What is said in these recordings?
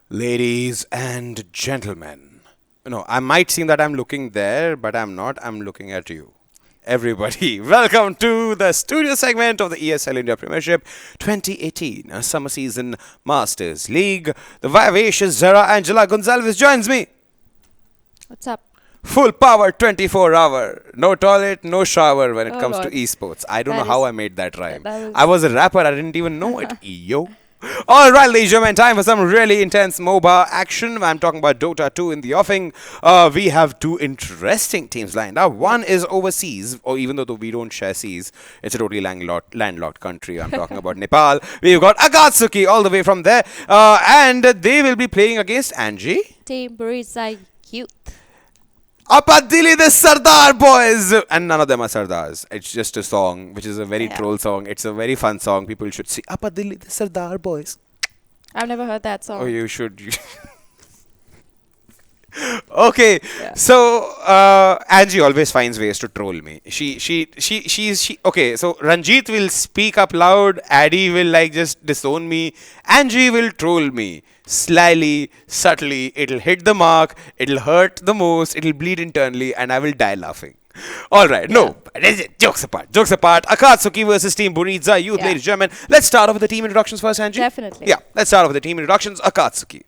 Ladies and gentlemen. No, I might seem that I'm looking there, but I'm not. I'm looking at you. Everybody, welcome to the studio segment of the ESL India Premiership 2018 Summer Season Masters League. The vivacious Zara Angela Gonzalez joins me. What's up? Full power 24-hour. No toilet, no shower when it Oh comes to God, esports. I don't know that how is I made that rhyme. that I was was a rapper, I didn't even know it. Yo. Alright, ladies and gentlemen, time for some really intense MOBA action. I'm talking about Dota 2 in the offing. We have two interesting teams lined up. One is overseas, or even though we don't share seas, it's a totally landlocked country. I'm talking about Nepal. We've got Akatsuki all the way from there. And they will be playing against Angie. Team Buriza Youth. Apadili the Sardar boys, and none of them are Sardars. It's just a song, which is a very Yeah, troll song. It's a very fun song. People should see Apadili the Sardar boys. I've never heard that Oh, song. you should. Okay, Yeah, so Angie always finds ways to troll me. She. Okay, so Ranjit will speak up loud. Addy will like just disown me. Angie will troll me slyly, subtly. It'll hit the mark. It'll hurt the most. It'll bleed internally, and I will die laughing. All right, yeah, no, jokes apart. Jokes apart. Akatsuki versus Team Buriza, youth, yeah. ladies and gentlemen. Let's start off with the team introductions first, Angie. Definitely. Yeah, let's start off with the team introductions. Akatsuki.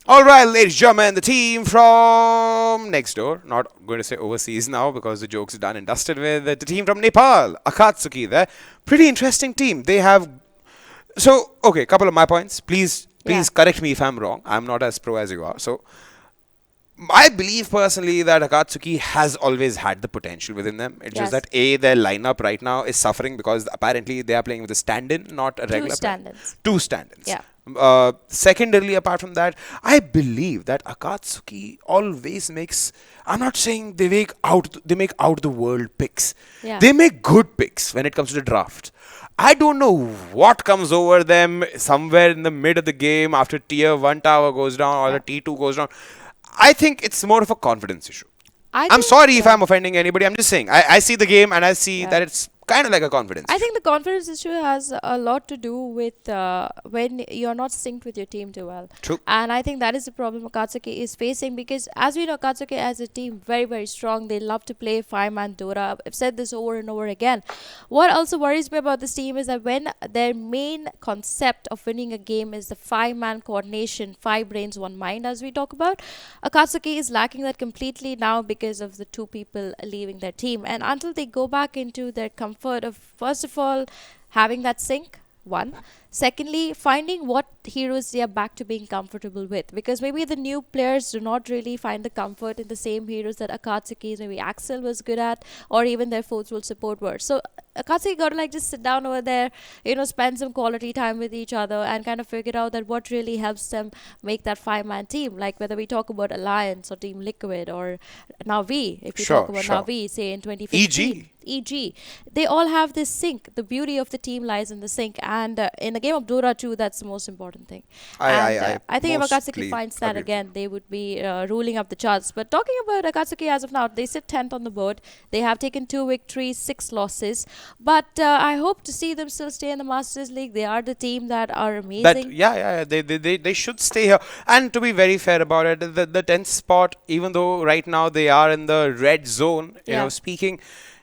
All right, ladies and gentlemen, the team from next door. Not going to say overseas now because the joke's done and dusted with. The team from Nepal, Akatsuki there. Pretty interesting team. They have. So, okay, couple of my points. Please, Yeah, please correct me if I'm wrong. I'm not as pro as you are. So, I believe personally that Akatsuki has always had the potential within them. It's just yes. that their lineup right now is suffering because apparently they are playing with a stand-in, not a Two regular player. stand-ins. Two stand-ins. Yeah, Secondarily, apart from that, I believe that Akatsuki always makes. I'm not saying they make out the world picks. yeah. They make good picks when it comes to the draft. I don't know what comes over them somewhere in the mid of the game after tier 1 tower goes down or Yeah. the T2 goes down. I think it's more of a confidence issue. I I'm think, sorry if yeah, I'm offending anybody. I'm just saying. I see the game and I see yeah. that it's kind of like a confidence I issue. think the confidence issue has a lot to do with when you're not synced with your team too well. True. And I think that is the problem Akatsuki is facing because, as we know, Akatsuki as a team, very, very strong. They love to play five-man Dota. I've said this over and over again. What also worries me about this team is that when their main concept of winning a game is the five-man coordination, five brains, one mind, as we talk about, Akatsuki is lacking that completely now because of the two people leaving their team. And until they go back into their comfort of, first of all, having that sync, one. Secondly, finding what heroes they are back to being comfortable with. Because maybe the new players do not really find the comfort in the same heroes that Akatsuki's, maybe Axel was good at, or even their force will support were. So Akatsuki got to like just sit down over there, spend some quality time with each other and kind of figure out that what really helps them make that five-man team. Like whether we talk about Alliance or Team Liquid or Navi, if you talk Sure, about sure. Navi, say in 2015. EG. EG, they all have this sync. The beauty of the team lies in the sync, and in the game of Dota 2, that's the most important thing. And I I think if Akatsuki mostly finds that agree with you. again, they would be ruling up the charts. But talking about Akatsuki as of now, they sit 10th on the board. They have taken 2 victories, 6 losses. But I hope to see them still stay in the Masters League. They are the team that are That amazing. yeah, they should stay here. And to be very fair about it, the 10th spot, even though right now they are in the red zone, Yeah, speaking,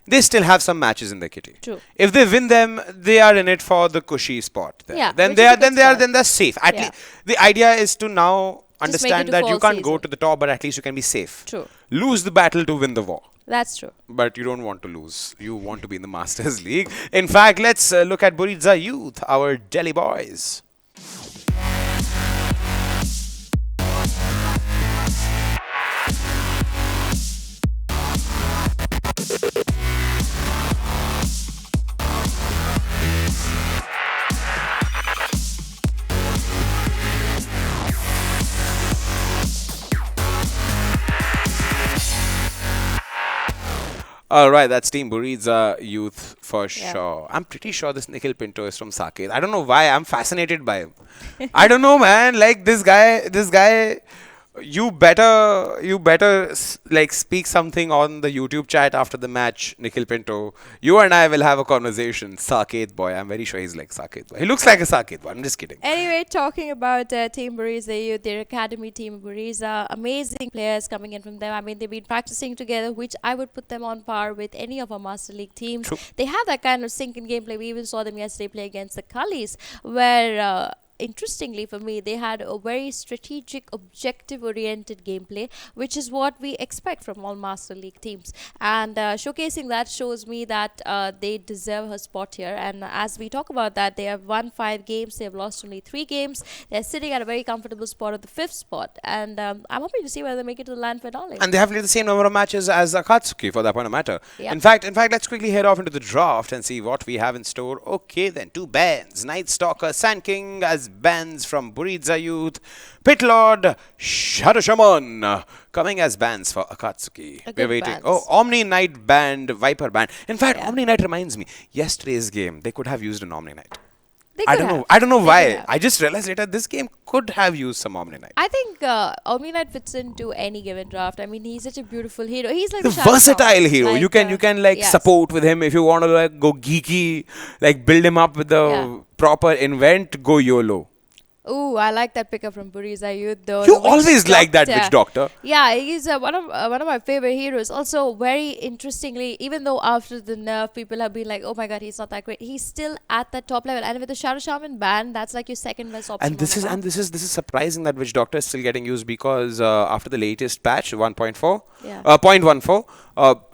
they still have some matches in the kitty. true. If they win them, they are in it for the cushy spot. Yeah, Then which they is are a good spot. then they're safe. At Yeah, least the idea is to now just make it understand to that you fall can't go season. to the top, but at least you can be safe. True. Lose the battle to win the war. That's true. But you don't want to lose. You want to be in the Masters League. In fact, let's look at Buriza Youth, our Delhi boys. All right, that's Team Buriza Youth for Yeah. sure. I'm pretty sure this Nikhil Pinto is from Saket. I don't know why. I'm fascinated by him. I don't know, man. Like this guy. You better like speak something on the YouTube chat after the match, Nikhil Pinto. You and I will have a conversation. Saket boy. I'm very sure he's like Saket boy. He looks like a Saket boy. I'm just kidding. Anyway, talking about Team Buriza Youth, their academy team Buriza, amazing players coming in from them. I mean, they've been practicing together, which I would put them on par with any of our Master League teams. True. They have that kind of sync in gameplay. We even saw them yesterday play against the Cullies, where interestingly for me, they had a very strategic, objective oriented gameplay, which is what we expect from all Master League teams. And showcasing that shows me that they deserve a spot here. And as we talk about that, they have won 5 games, they have lost only 3 games. They're sitting at a very comfortable spot at the 5th spot. And I'm hoping to see whether they make it to the land finale. And they have played the same number of matches as Akatsuki for that point of matter. Yeah. In fact, let's quickly head off into the draft and see what we have in store. Okay, then 2 bands. Night Stalker, Sand King as bands from Buriza Youth. Pit Lord, Shadow Shaman coming as bands for Akatsuki. A We're good waiting. bands. Oh, Omni Knight band, Viper band. In fact, Yeah. Omni Knight reminds me. Yesterday's game, they could have used an Omni Knight. They I could don't know. have. I don't know They could why. have. I just realized later this game could have used some Omni Knight. I think Omni Knight fits into any given draft. I mean, he's such a beautiful hero. He's like The the Shah Rukh versatile Khan. hero. Like, You can like yes. support with him if you want to like go geeky, like build him up with the Yeah. proper invent. Go YOLO. Ooh, I like that pickup from Buriza Youth though. You The Witch always like that Doctor. witch doctor. Yeah, he's one of my favorite heroes. Also, very interestingly, even though after the nerf, people have been like, "Oh my God, he's not that great." He's still at that top level, and with the Shadow Shaman ban, that's like your second best option. And this on is the and map. this is surprising that witch doctor is still getting used because after the latest patch 1.4, Yeah. 0.14,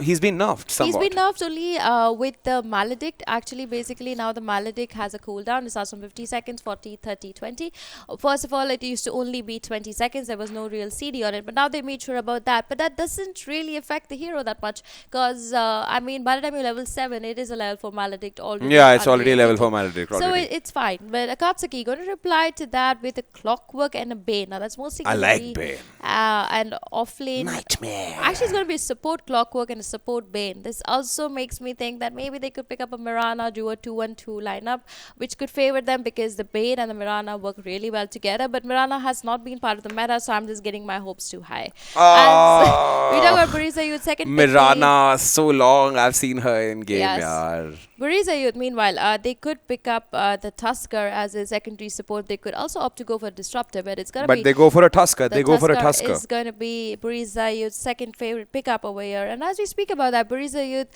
he's been nerfed He's somewhat. been nerfed only with the Maledict. Actually, basically, now the Maledict has a cooldown. It starts from 50 seconds, 40, 30, 20. First of all, it used to only be 20 seconds. There was no real CD on it. But now they made sure about that. But that doesn't really affect the hero that much. Because, I mean, by the time you're level 7, it is a level 4 Maledict already. Yeah, it's under already a your level 4 veto. maledict So already. it's fine. But Akatsuki going to reply to that with a Clockwork and a Bane. Now, that's mostly I going to like be Bane. an off-lane. Nightmare. Actually, it's going to be a support Clockwork and a support Bane. This also makes me think that maybe they could pick up a Mirana, do a 2-1-2 lineup, which could favor them because the Bane and the Mirana work really well together. But Mirana has not been part of the meta, so I'm just getting my hopes too high. As we talk about Buriza Youth, second pick, Mirana, so long I've seen her in game, Yes. yaar. Buriza Youth, meanwhile, they could pick up the Tusker as a secondary support. They could also opt to go for Disruptor, but it's going to be But they go for a Tusker. the They go for a Tusker. is going to be Buriza Youth's second favorite pickup over here. And as we speak about that, Buriza Youth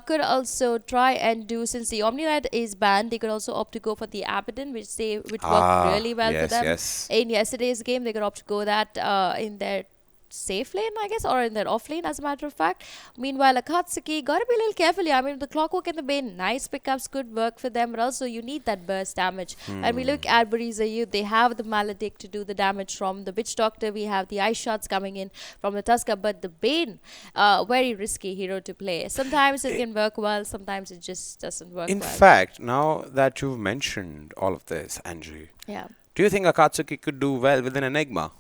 could also try and do, since the Omni Knight is banned, they could also opt to go for the Abaddon, which worked really well for yes, them. yes. In yesterday's game, they could opt to go that in their safe lane, I guess, or in their off lane, as a matter of fact. Meanwhile, Akatsuki, gotta be a little careful. I mean, the Clockwork and the Bane, nice pickups, could work for them, but also you need that burst damage. And we look at Buriza Youth, they have the Maledict to do the damage from the Witch Doctor. We have the Ice Shots coming in from the Tusker, but the Bane, very risky hero to play. Sometimes it can work well, sometimes it just doesn't work In well. fact, now that you've mentioned all of this, Angie, Yeah. do you think Akatsuki could do well with an Enigma?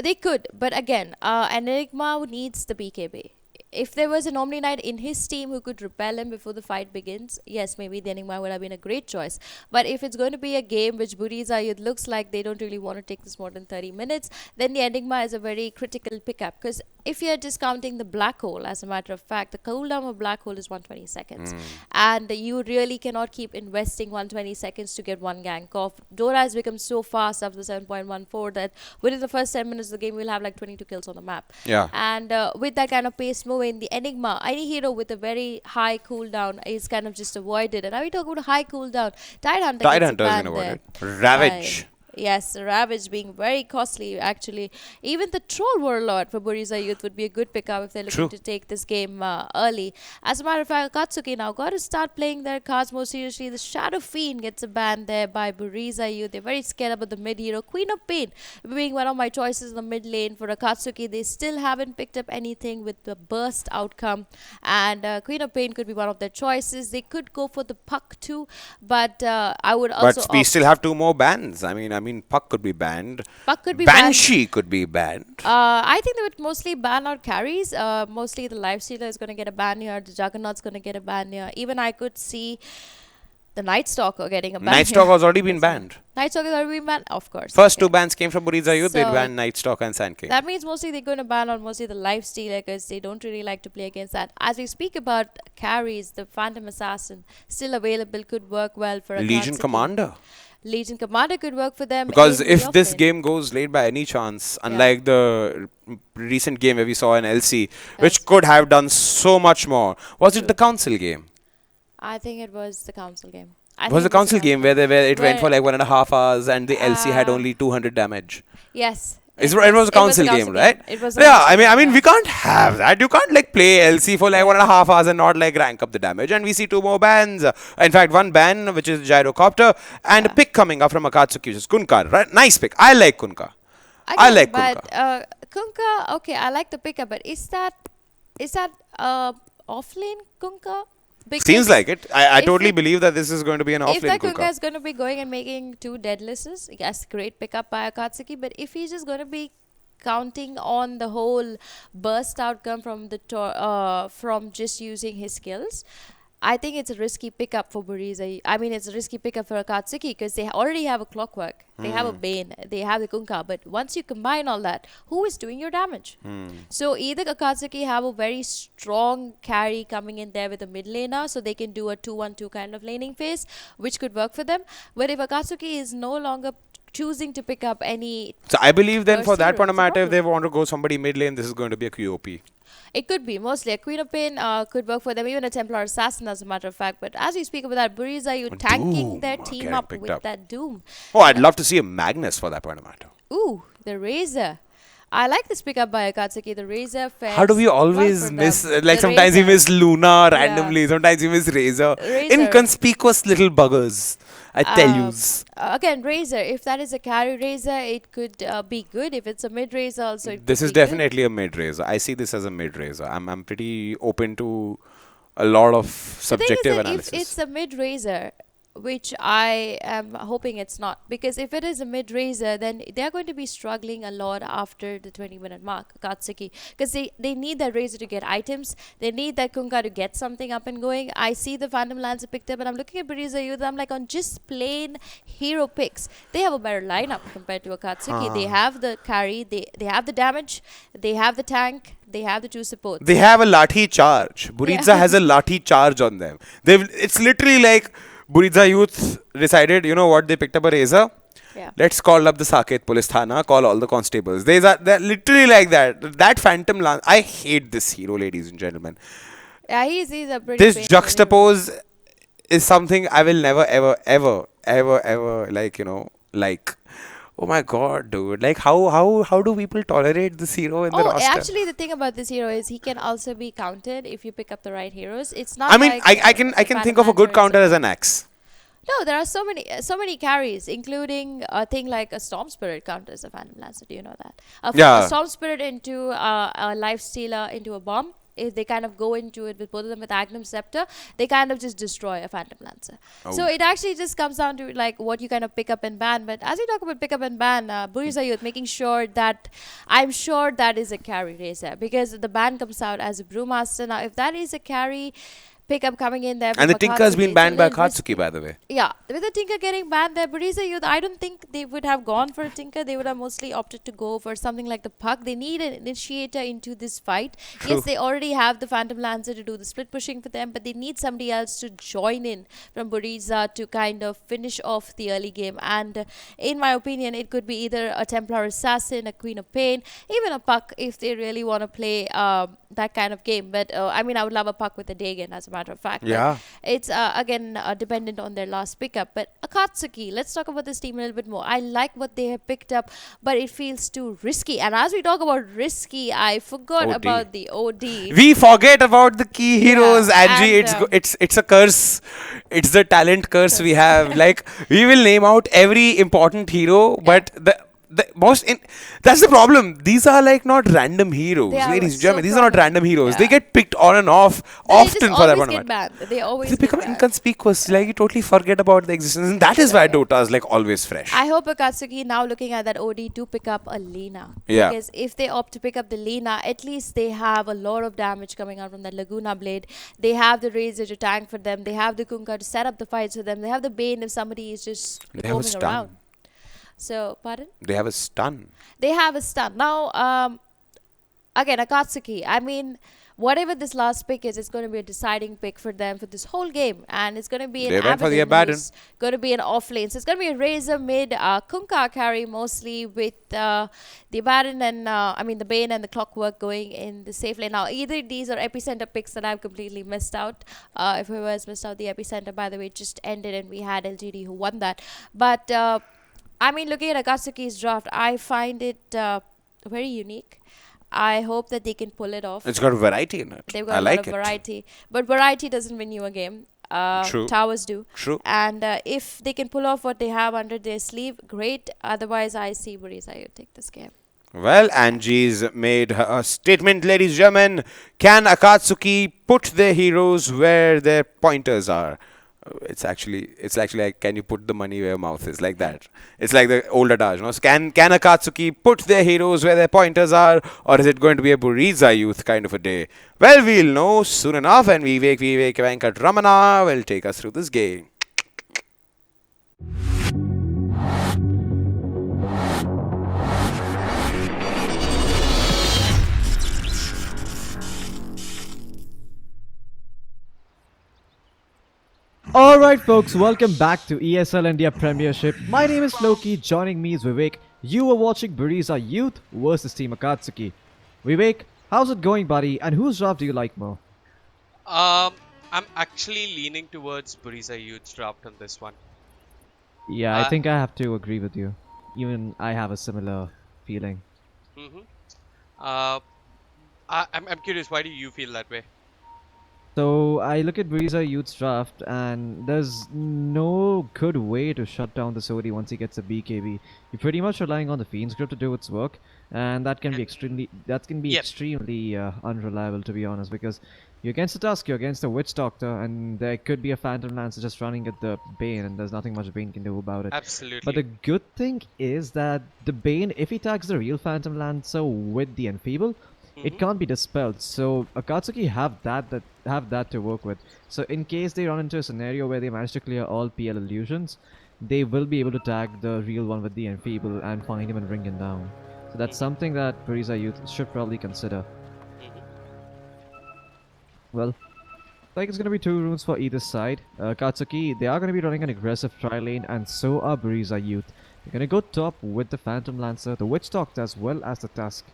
They could, but again, Enigma needs the BKB. If there was an Omni Knight in his team who could repel him before the fight begins, yes, maybe the Enigma would have been a great choice. But if it's going to be a game which Buriza, it looks like they don't really want to take this more than 30 minutes, then the Enigma is a very critical pickup. Because if you're discounting the Black Hole, as a matter of fact, the cooldown of Black Hole is 120 seconds. And you really cannot keep investing 120 seconds to get one gank off. DOTA has become so fast after the 7.14 that within the first 10 minutes of the game, we'll have like 22 kills on the map. Yeah. And with that kind of pace moving, the Enigma, any hero with a very high cooldown is kind of just avoided. And now we talk about high cooldown. Tide Hunter Tide gets a Hunter is ban going to there. avoid it. Ravage. Yes, Ravage being very costly actually. Even the Troll Warlord for Buriza Youth would be a good pickup if they're looking True. to take this game early. As a matter of fact, Akatsuki now got to start playing their cards more seriously. The Shadow Fiend gets a ban there by Buriza Youth. They're very scared about the mid hero. Queen of Pain being one of my choices in the mid lane for Akatsuki. They still haven't picked up anything with the burst outcome. And Queen of Pain could be one of their choices. They could go for the Puck too, but I would also But we still have 2 more bans. I mean, mean, Puck could be banned. Puck could be banned. Banshee could be banned. I think they would mostly ban out carries. Mostly the Lifestealer is going to get a ban here. The Juggernaut's going to get a ban here. Even I could see the Night Stalker getting a ban. Night Stalker has already been banned. Night Stalker has already been banned? Of course. First okay. two bans came from Buriza Youth. They So banned Night Stalker and Sand King. that means mostly they're going to ban on mostly the Lifestealer because they don't really like to play against that. As we speak about carries, the Phantom Assassin still available, could work well for a Legion Commander. Legion Commander could work for them. Because in if the this offlane. game goes late by any chance, unlike the recent game where we saw an LC, which could have done so much more, was it the council game? I think it was the council game. Was the council game where it went for like 1.5 hours and the LC had only 200 damage? Yes. It was a council game, right? It was Yeah, I mean, we can't have that. You can't like play LC for like 1.5 hours and not like rank up the damage. And we see 2 more bans. In fact, one ban, which is Gyrocopter, and a pick coming up from Akatsuki, which is Kunkka. Right? Nice pick. I like Kunkka. I like Kunkka. But Kunkka, okay, I like the pickup, but is that offlane Kunkka? Because Seems like it. I if totally it- believe that this is going to be an if offlane that Kunkka Kunkka. is going to be going and making 2 deadlists, yes, great pickup by Akatsuki. But if he's just going to be counting on the whole burst outcome from from just using his skills, I think it's a risky pickup for Buriza. I mean, it's a risky pickup for Akatsuki because they already have a Clockwork, they have a Bane, they have the Kunkka. But once you combine all that, who is doing your damage? So either Akatsuki have a very strong carry coming in there with a mid laner, so they can do a 2-1-2 kind of laning phase, which could work for them. But if Akatsuki is no longer choosing to pick up any, So I believe then for Burst that hero, point of it's a matter, if they problem. want to go somebody mid lane, this is going to be a QOP. it could be mostly a Queen of Pain could work for them, even a Templar Assassin as a matter of fact. But as we speak about that, Buriza, you tanking Doom their are team getting up picked with up. that Doom. Oh, I'd love to see a Magnus for that point of matter. Ooh, the Razor. I like this pickup by Akatsuki. The Razor fares How do we well always for miss, them. like The sometimes we Razor. miss Luna randomly, sometimes we miss Razor. Razor. Inconspicuous little buggers, I tell yous. Again, Razor. If that is a carry Razor, it could be good. If it's a mid Razor, also it This could is be good. definitely a mid Razor. I see this as a mid Razor. I'm pretty open to a lot of The thing is subjective that if analysis. it's a mid Razor, which I am hoping it's not, because if it is a mid Razor, then they're going to be struggling a lot after the 20-minute mark, Akatsuki, because they need that Razor to get items, they need that Kunkka to get something up and going. I see the Phantom Lancer picked up, and I'm looking at Buriza Youth, I'm like, on just plain hero picks, they have a better lineup compared to Akatsuki. They have the carry, they have the damage, they have the tank, they have the 2 supports. They have a lathi charge. Buriza Yeah. has a lathi charge on them. It's literally like Buriza Youth decided, you know what, they picked up a Razor. Yeah. Let's call up the Saket Police Thana, call all the constables. They're literally like that. That Phantom Lance. I hate this hero, ladies and gentlemen. Yeah, he's a pretty This painful hero. juxtapose is something I will never, ever, like. Oh my god, dude. Like, how do people tolerate this hero in the Oh, roster? actually, the thing about this hero is he can also be counted if you pick up the right heroes. It's not. I mean, like, I can Phantom think of a good Lancer is counter as an axe. No, there are so many carries, including a thing like a Storm Spirit counters a Phantom Lancer. Do you know that? Yeah. A Storm Spirit into a Life Stealer into a bomb. If they kind of go into it with both of them with Agnum Scepter, they kind of just destroy a Phantom Lancer. So it actually just comes down to like what you kind of pick up and ban. But as we talk about pick up and ban, Buriza Youth making sure that I'm sure that is a carry Razor, because the ban comes out as a Brewmaster. Now, if that is a carry pickup coming in there, And the from Tinker has Akatsuki, been it's a banned by little risky. Akatsuki, by the way. Yeah, with the Tinker getting banned there, Buriza Youth, I don't think they would have gone for a Tinker. They would have mostly opted to go for something like the Puck. They need an initiator into this fight. True. Yes, they already have the Phantom Lancer to do the split pushing for them, but they need somebody else to join in from Buriza to kind of finish off the early game. And in my opinion, it could be either a Templar Assassin, a Queen of Pain, even a Puck if they really want to play that kind of game. But I mean, I would love a Puck with a Dagon, as a matter of fact. But Yeah. it's again dependent on their last pickup. But Akatsuki, let's talk about this team a little bit more. I like what they have picked up, but it feels too risky. And as we talk about risky, I forgot OD. about the OD. We forget about the key heroes, Angie. and, It's a curse. It's the talent curse we have. Like, we will name out every important hero, but the most that's the problem. These are like not random heroes, They are ladies and so gentlemen. These are not prominent. random heroes. They Yeah. get picked on and off No, they just often for that always get tournament. banned. They They always get become banned. inconspicuous. Like you totally forget about the existence, and that is why Right. Dota is like always fresh. I hope Akatsuki now looking at that OD to pick up a Lina. Yeah. Because if they opt to pick up the Lina, at least they have a lot of damage coming out from that Laguna Blade. They have the Razor to tank for them. They have the Kunkka to set up the fights for them. They have the Bane if somebody is just They have a roaming around. stun. So, pardon? They have a stun. They have a stun. Now, again, Akatsuki. I mean, whatever this last pick is, it's going to be a deciding pick for them for this whole game. And it's going to be an They went for the Abaddon Abaddon. who's going to be an off lane. So it's going to be a Razor mid Kunkka carry mostly with the Abaddon and, the Bane and the Clockwork going in the safe lane. Now, either these are Epicenter picks that I've completely missed out. If whoever has missed out the Epicenter, by the way, it just ended and we had LGD who won that. But, looking at Akatsuki's draft, I find it very unique. I hope that they can pull it off. It's got variety in it. They've I got a like lot of it. variety. But variety doesn't win you a game. True. Towers do. True. And if they can pull off what they have under their sleeve, great. Otherwise, I see Buriza you take this game. Well, Angie's made her statement, ladies and gentlemen. Can Akatsuki put their heroes where their pointers are? It's actually like, can you put the money where your mouth is, like that. It's like the old adage, no? So can Akatsuki put their heroes where their pointers are, or is it going to be a Buriza youth kind of a day? Well, we'll know soon enough, and Vivek Venkat Ramana will take us through this game. Alright folks, welcome back to ESL India Premiership. My name is Loki, joining me is Vivek. You are watching Buriza Youth versus Team Akatsuki. Vivek, how's it going buddy, and whose draft do you like more? I'm actually leaning towards Buriza Youth's draft on this one. Yeah, I Uh, think I have to agree with you. Even I have a similar feeling. Mm-hmm. I'm curious, why do you feel that way? So I look at Buriza Youth's draft and there's no good way to shut down the Sodi once he gets a BKB. You're pretty much relying on the Fiend's Grip to do its work, and that can be Yep. extremely unreliable, to be honest, because you're against a Tusk, you're against a Witch Doctor, and there could be a Phantom Lancer just running at the Bane, and there's nothing much Bane can do about it. Absolutely. But the good thing is that the Bane, if he tags the real Phantom Lancer with the Enfeeble, it can't be dispelled. So Akatsuki have that to work with. So in case they run into a scenario where they manage to clear all PL illusions, they will be able to tag the real one with the Enfeeble and find him and bring him down. So that's something that Buriza Youth should probably consider. Well, like it's gonna be 2 runes for either side. Akatsuki, they are gonna be running an aggressive tri-lane, and so are Buriza Youth. They're gonna go top with the Phantom Lancer, the Witch Doctor, as well as the Tusk.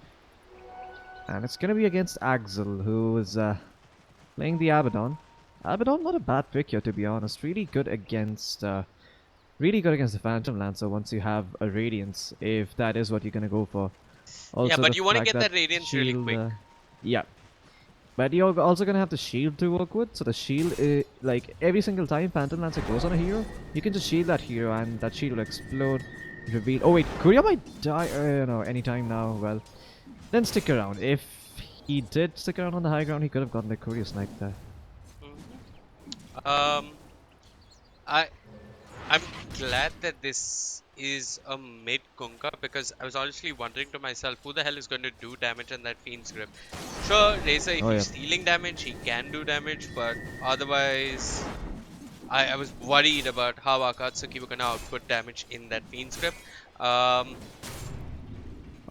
And it's gonna be against Axel, who is playing the Abaddon. Abaddon, not a bad pick here, to be honest. Really good against the Phantom Lancer once you have a Radiance, if that is what you're gonna go for. Also, but the you wanna fact get that Radiance really shield, quick. Yeah. But you're also gonna have the shield to work with, so the shield, like every single time Phantom Lancer goes on a hero, you can just shield that hero and that shield will explode, reveal. Oh wait, Kuria might die, anytime now. Well, then stick around. If he did stick around on the high ground, he could have gotten the Kuria snipe there. I'm glad that this is a mid Kunkka, because I was honestly wondering to myself, who the hell is going to do damage on that Fiend's Grip? Sure, Razor, if he's stealing damage, he can do damage, but otherwise, I was worried about how Akatsuki were going to output damage in that Fiend's Grip.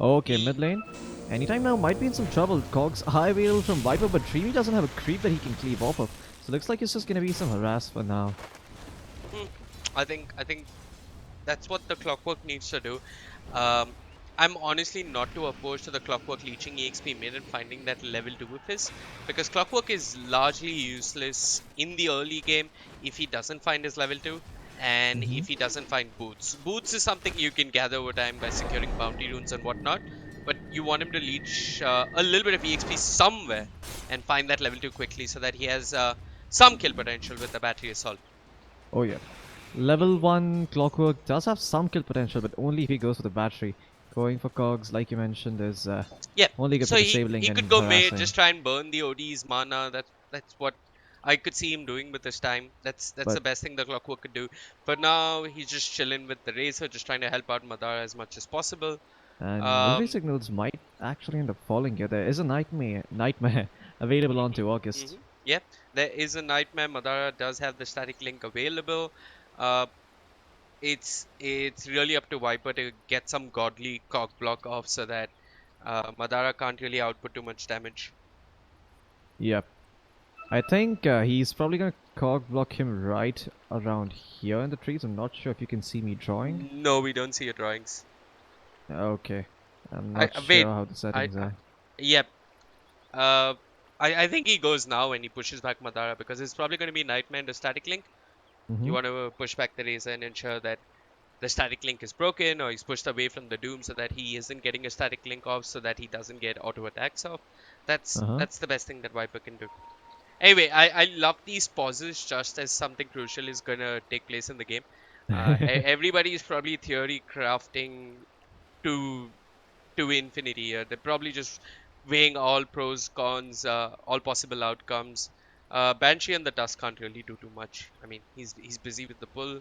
Okay, mid lane. Anytime now might be in some trouble. Cogs high available from Viper, but Dreamy doesn't have a creep that he can cleave off of. So looks like it's just gonna be some harass for now. I think that's what the Clockwork needs to do. I'm honestly not too opposed to the Clockwork leeching EXP mid and finding that level 2 of his, because Clockwork is largely useless in the early game if he doesn't find his level 2, and if he doesn't find Boots. Boots is something you can gather over time by securing bounty runes and whatnot, but you want him to leech a little bit of EXP somewhere and find that level 2 quickly so that he has some kill potential with the battery assault. Oh yeah. Level 1 Clockwork does have some kill potential, but only if he goes for the battery. going for cogs, like you mentioned, is Yeah. only good So for he disabling could and go mid, harassing. just try and burn the OD's mana. That's what I could see him doing with this time. That's the But best thing the Clockwork could do. But now he's just chilling with the Razor, just trying to help out Madara as much as possible. and misery Um, signals might actually end up falling here. There is a nightmare available onto August. yeah, there is a nightmare. Madara does have the static link available. Uh, it's really up to Viper to get some godly cock block off so that Madara can't really output too much damage. Yep. I think he's probably gonna cog block him right around here in the trees. I'm not sure if you can see me drawing. No, we don't see your drawings. Okay. I'm I not sure wait. how the I, settings I are. yep. Uh, I think he goes now and he pushes back Madara because it's probably going to be Nightmare and the static link. You Mm-hmm. want to push back the Razor and ensure that the static link is broken or he's pushed away from the Doom so that he isn't getting a static link off so that he doesn't get auto attacks off. Uh-huh. That's the best thing that Viper can do. Anyway, I love these pauses just as something crucial is gonna take place in the game. Everybody is probably theory crafting to infinity. They're probably just weighing all pros, cons, all possible outcomes. Banshee and the Tusk can't really do too much. I mean, he's busy with the pull,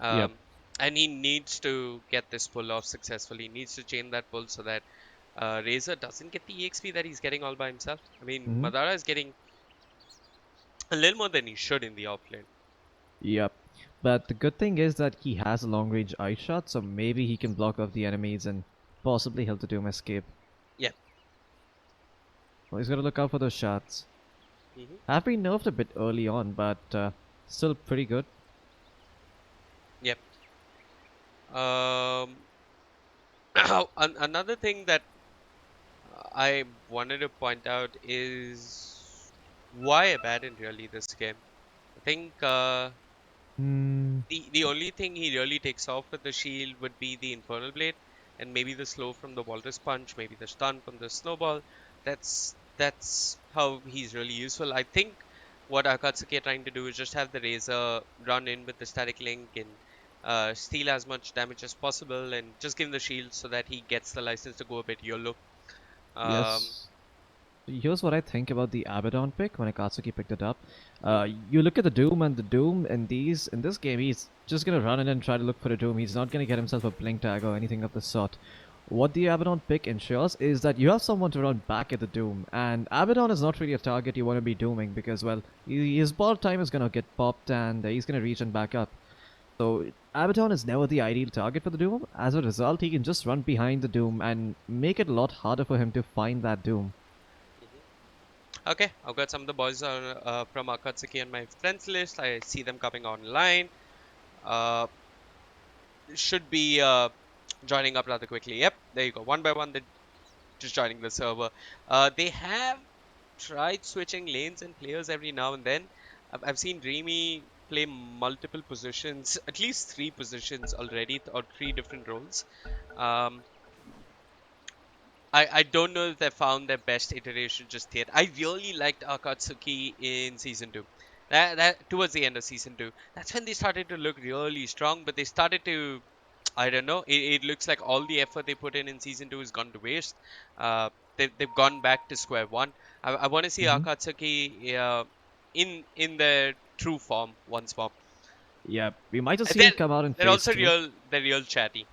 Yep. and he needs to get this pull off successfully. He needs to chain that pull so that Razor doesn't get the EXP that he's getting all by himself. I mean, Mm-hmm. Madara is getting a little more than he should in the offlane. Yep. But the good thing is that he has a long range eye shot, so maybe he can block off the enemies and possibly help the Doom escape. Yeah. Well, he's gotta look out for those shots. hmm Have been nerfed a bit early on, but still pretty good. Yep. Um, another thing that I wanted to point out is why Abaddon really this game. I think Hmm. the only thing he really takes off with the shield would be the Infernal Blade and maybe the slow from the Walrus Punch, maybe the stun from the Snowball. That's how he's really useful. I think what Akatsuki are trying to do is just have the Razor run in with the static link and steal as much damage as possible and just give him the shield so that he gets the license to go a bit YOLO. Um, Yes. Here's what I think about the Abaddon pick when Akatsuki picked it up. You look at the Doom, and the Doom in this game, he's just gonna run in and try to look for a Doom. He's not gonna get himself a blink tag or anything of the sort. What the Abaddon pick ensures is that you have someone to run back at the Doom, and Abaddon is not really a target you want to be dooming because, well, his ball time is gonna get popped and he's gonna reach and back up. So Abaddon is never the ideal target for the Doom. As a result, he can just run behind the Doom and make it a lot harder for him to find that Doom. Okay, I've got some of the boys from Akatsuki on my friends list. I see them coming online. Uh, should be joining up rather quickly. Yep, there you go. One by one, they're just joining the server. They have tried switching lanes and players every now and then. I've seen Dreamy play multiple positions, at least 3 positions already, or 3 different roles. Um, I don't know if they found their best iteration just yet. I really liked Akatsuki in season 2. That towards the end of season 2, that's when they started to look really strong. But they started to, I don't know. It looks like all the effort they put in season 2 has gone to waste. They've gone back to square one. I want to see Mm-hmm. Akatsuki in their true form once more. Yeah, we might just And see him come out in they're phase also 2. they're real chatty.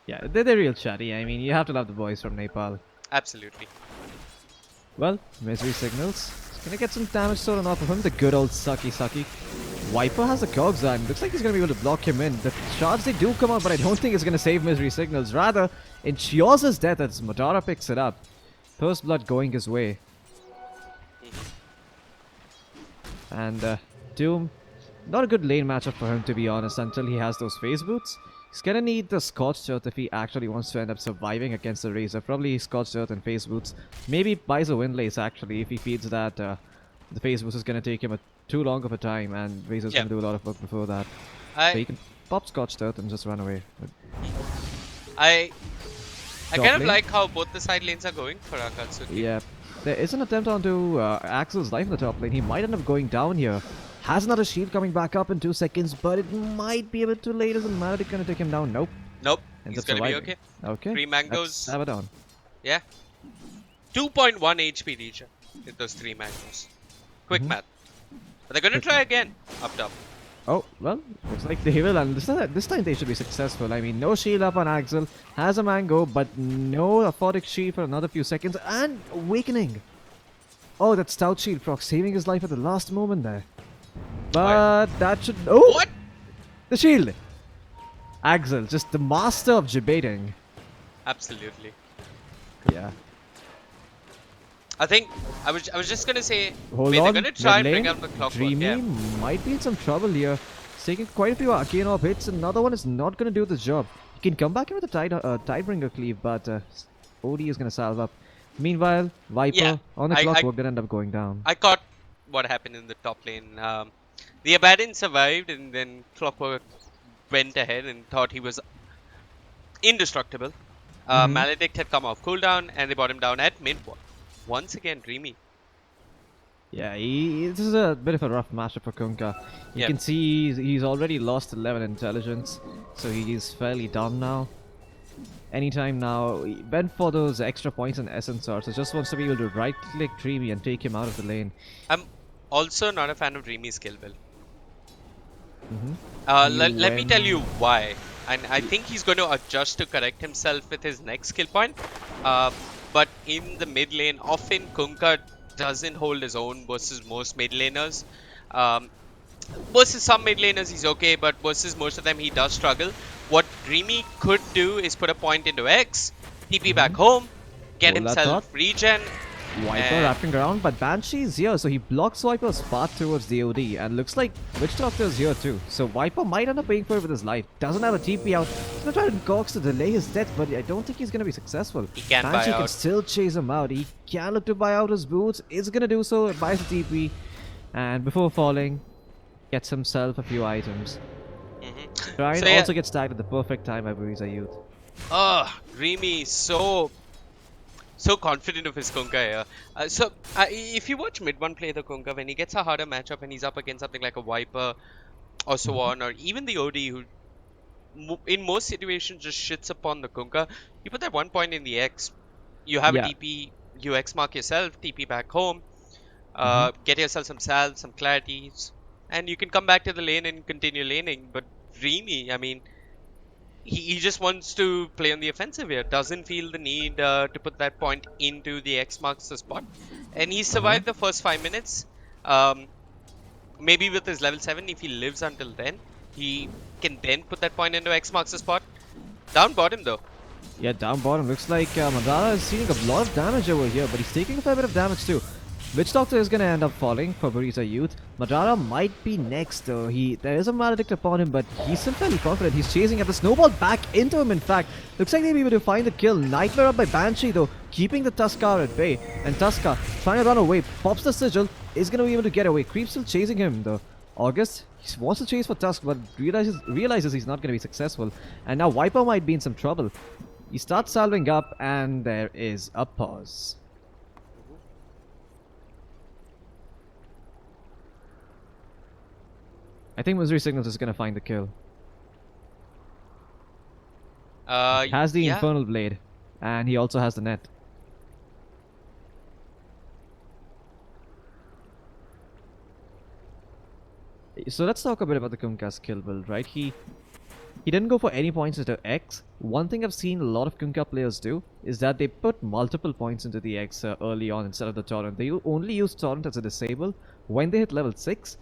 Yeah, they're real chatty. I mean, you have to love the boys from Nepal. Absolutely. Well, Misery Signals. Gonna get some damage stolen off of him. The good old sucky sucky. Viper has the cogs on. Looks like he's gonna be able to block him in. The shards, they do come out, but I don't think it's gonna save Misery Signals. Rather, ensures his death as Madara picks it up. First blood going his way. And Doom, not a good lane matchup for him to be honest until he has those phase boots. He's gonna need the Scorched Earth if he actually wants to end up surviving against the Razor. Probably Scorched Earth and phase boots. Maybe buys a Windlace actually if he feels that the phase boots is gonna take him too long of a time and Razor's Yeah. gonna do a lot of work before that. So I he can pop Scorched Earth and just run away. I I Top kind of lane? like how both the side lanes are going for Akatsuki. Yeah, there is an attempt onto Axel's life in the top lane. He might end up going down here. Has another shield coming back up in 2 seconds, but it might be a bit too late. Is the Maledict gonna take him down? Nope. Nope. Ends He's up gonna be surviving. okay. Okay. 3 mangoes. Let's have it on. Yeah. 2.1 HP each with those 3 mangoes. Quick Mhm. math. But they're gonna Quick try math. again. Up top. Oh, well, looks like they will, and this time they should be successful. I mean, no shield up on Axel, has a mango, but no aphotic shield for another few seconds, and awakening. Oh, that stout shield proc saving his life at the last moment there. But that should... Oh! What? The shield! Axel, just the master of debating. Absolutely. Yeah. I think I was just gonna say Hold they're on, gonna try and mid bring lane, out the clockwork. Dreamy Yeah. might be in some trouble here. He's taking quite a few arcane orb hits. Another one is not going to do the job. He can come back in with a Tidebringer cleave, but OD is going to salve up. Meanwhile, Viper Yeah, on the I- clockwork did end up going down. I caught what happened in the top lane. The Abaddon survived, and then Clockwork went ahead and thought he was indestructible. Maledict had come off cooldown, and they brought him down at mid. Once again, Dreamy. Yeah, this is a bit of a rough matchup for Kunkka. You Yeah. can see he's already lost 11 intelligence, so he's fairly done now. Anytime now, he went for those extra points in Essence Sword, so just wants to be able to right-click Dreamy and take him out of the lane. I'm also not a fan of Dreamy's skill build. He Let me tell you went- why. And I think he's going to adjust to correct himself with his next skill point. But in the mid lane, often Kunkka doesn't hold his own versus most mid laners. Versus some mid laners he's okay, but versus most of them he does struggle. What Dreamy could do is put a point into X, TP back home, get Hold that himself thought. regen. Viper wrapping around, but Banshee's here, so he blocks Viper's path towards the OD, and looks like Witch Doctor's here too. So Viper might end up paying for it with his life. Doesn't have a TP out. He's gonna try to coax to delay his death, but I don't think he's gonna be successful. He can buy Banshee can out. still chase him out. He can look to buy out his boots. Is gonna do so. Buys the TP, and before falling, gets himself a few items. Ryan So, yeah. also gets tagged at the perfect time by Buriza Youth. Dreamy so confident of his Kunkka here. If you watch mid one play the Kunkka, when he gets a harder matchup and he's up against something like a Viper or so on, or even the OD who in most situations just shits upon the Kunkka, you put that 1 point in the X, you have Yeah. a TP, you X mark yourself, TP back home, get yourself some salves, some clarities, and you can come back to the lane and continue laning. But Dreamy, I mean, he just wants to play on the offensive here. Doesn't feel the need to put that point into the X marks the spot. And he survived the first 5 minutes. Maybe with his level 7, if he lives until then, he can then put that point into X marks the spot. Down bottom though. Yeah, down bottom. Looks like Madara is seeing a lot of damage over here, but he's taking a fair bit of damage too. Witch Doctor is going to end up falling for Buriza Youth. Madara might be next though. There is a Maledict upon him, but he's still fairly confident. He's chasing at the snowball back into him, in fact. Looks like they'll be able to find the kill. Nightmare up by Banshee though, keeping the Tuskar at bay. And Tuskar trying to run away, pops the sigil, is going to be able to get away. Creep's still chasing him though. August, he wants to chase for Tusk, but realizes he's not going to be successful. And now Viper might be in some trouble. He starts salving up, and there is a pause. I think Misery Signals is going to find the kill. Has the yeah. Infernal Blade, and he also has the net. So let's talk a bit about the Kunkka's kill build, right? He didn't go for any points into X. One thing I've seen a lot of Kunkka players do is that they put multiple points into the X early on instead of the Torrent. They only use Torrent as a disable. When they hit level 6,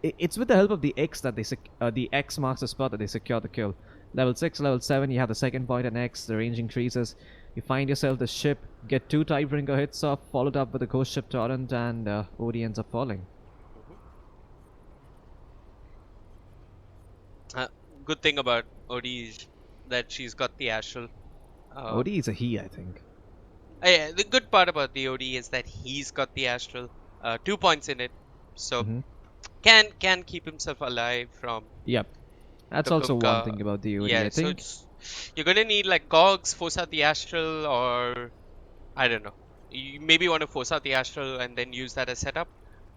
it's with the help of the X that the X marks the spot that they secure the kill. Level 6, level 7, you have the second point in X, the range increases. You find yourself the ship, get 2 Tidebringer hits off, followed up with a Ghost Ship Torrent, and OD ends up falling. Good thing about OD is that she's got the Astral. OD is a he, I think. Yeah, the good part about the OD is that he's got the Astral. 2 points in it. So can keep himself alive from... Yep. That's the also Kunkka. one thing about the OD. Yeah, I so think you're gonna need like Cogs, force out the Astral, or I don't know. You maybe want to force out the Astral and then use that as setup,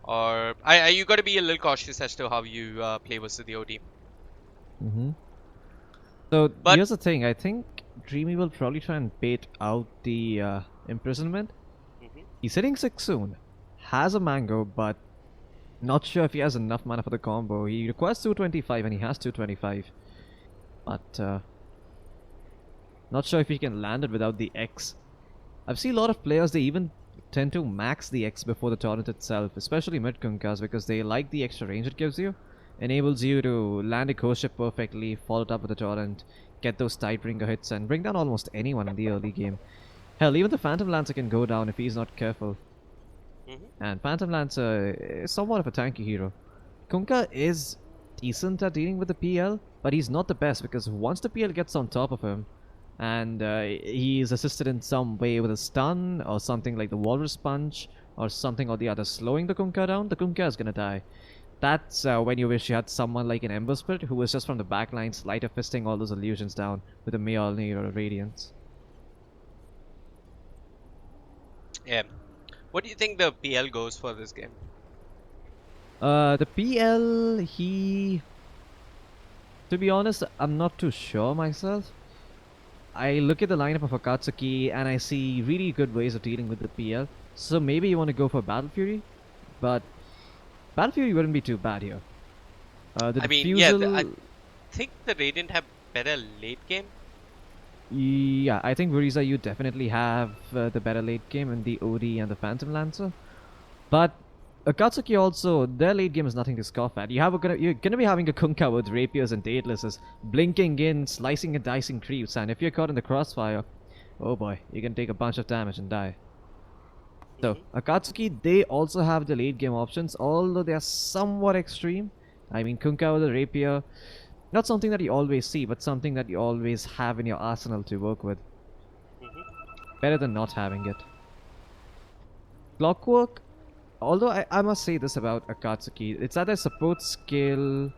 or you got to be a little cautious as to how you play versus the OD. So But here's the thing. I think Dreamy will probably try and bait out the imprisonment. mhm. He's hitting 6 soon. Has a mango, but not sure if he has enough mana for the combo. He requires 225 and he has 225. But not sure if he can land it without the X. I've seen a lot of players, they even tend to max the X before the torrent itself, especially mid Kunkas, because they like the extra range it gives you. Enables you to land a ghost ship perfectly, follow it up with a torrent, get those Tidebringer hits, and bring down almost anyone in the early game. Hell, even the Phantom Lancer can go down if he's not careful. Mhm. And Phantom Lancer is somewhat of a tanky hero. Kunkka is decent at dealing with the PL, but he's not the best because once the PL gets on top of him, and he is assisted in some way with a stun or something like the Walrus Punch or something or the other slowing the Kunkka down, the Kunkka is gonna die. That's when you wish you had someone like an Ember Spirit who was just from the backline sleight of fisting all those illusions down with a Mjolnir or a Radiance. Yeah. What do you think the PL goes for this game? The PL, to be honest, I'm not too sure myself. I look at the lineup of Akatsuki and I see really good ways of dealing with the PL. So maybe you want to go for Battle Fury, but Battle Fury wouldn't be too bad here. The I mean, yeah, I Diffusal, think the Radiant have better late game. yeah, I think Buriza, you definitely have the better late game in the OD and the Phantom Lancer. But Akatsuki also, their late game is nothing to scoff at. You're gonna be having a Kunkka with rapiers and datelesses, blinking in, slicing and dicing creeps, and if you're caught in the crossfire, oh boy, you can take a bunch of damage and die. So, Mhm. Akatsuki, they also have the late game options, although they are somewhat extreme. I mean, Kunkka with a rapier, not something that you always see, but something that you always have in your arsenal to work with. Mhm. Better than not having it. Clockwork, although I must say this about Akatsuki, it's that their support skill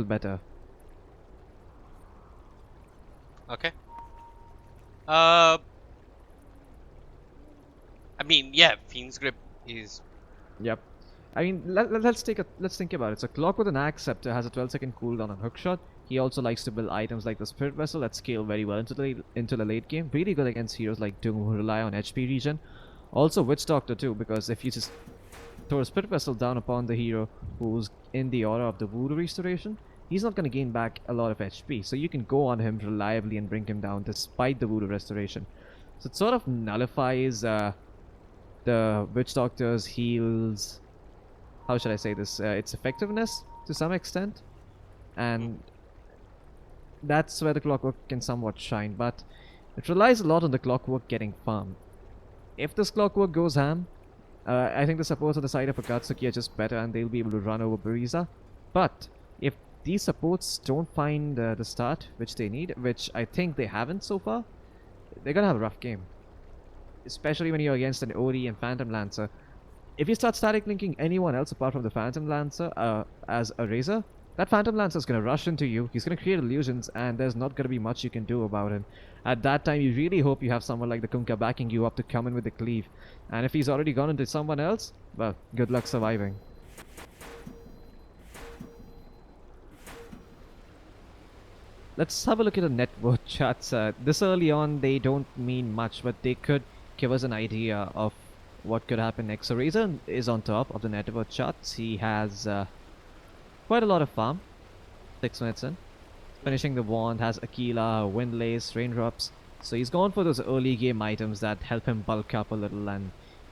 better. Okay. Uh, I mean, yeah, Fiend's Grip is. Yep. I mean, let's think about it. So Clock with an Axe Scepter has a 12-second cooldown on Hookshot. He also likes to build items like the Spirit Vessel that scale very well into the late game. Really good against heroes like Doom who rely on HP regen. Also Witch Doctor too, because if you just throw a Spirit Vessel down upon the hero who's in the aura of the Voodoo Restoration, he's not going to gain back a lot of HP. So you can go on him reliably and bring him down despite the Voodoo Restoration. So it sort of nullifies the Witch Doctor's heals, how should I say this, its effectiveness to some extent, and that's where the Clockwork can somewhat shine, but it relies a lot on the Clockwork getting farmed. If this Clockwork goes ham, I think the supports on the side of Akatsuki are just better and they'll be able to run over Buriza. But if these supports don't find the start which they need, which I think they haven't so far, they're gonna have a rough game. Especially when you're against an OD and Phantom Lancer. If you start static linking anyone else apart from the Phantom Lancer as a Razor, that Phantom Lancer is going to rush into you, he's going to create illusions, and there's not going to be much you can do about him. At that time, you really hope you have someone like the Kunkka backing you up to come in with the cleave. And if he's already gone into someone else, well, good luck surviving. Let's have a look at the net worth charts. This early on, they don't mean much, but they could give us an idea of what could happen next. So Razor is on top of the net worth charts. He has quite a lot of farm. 6 minutes in. Finishing the wand, has Aquila, Windlace, Raindrops. So he's gone for those early game items that help him bulk up a little and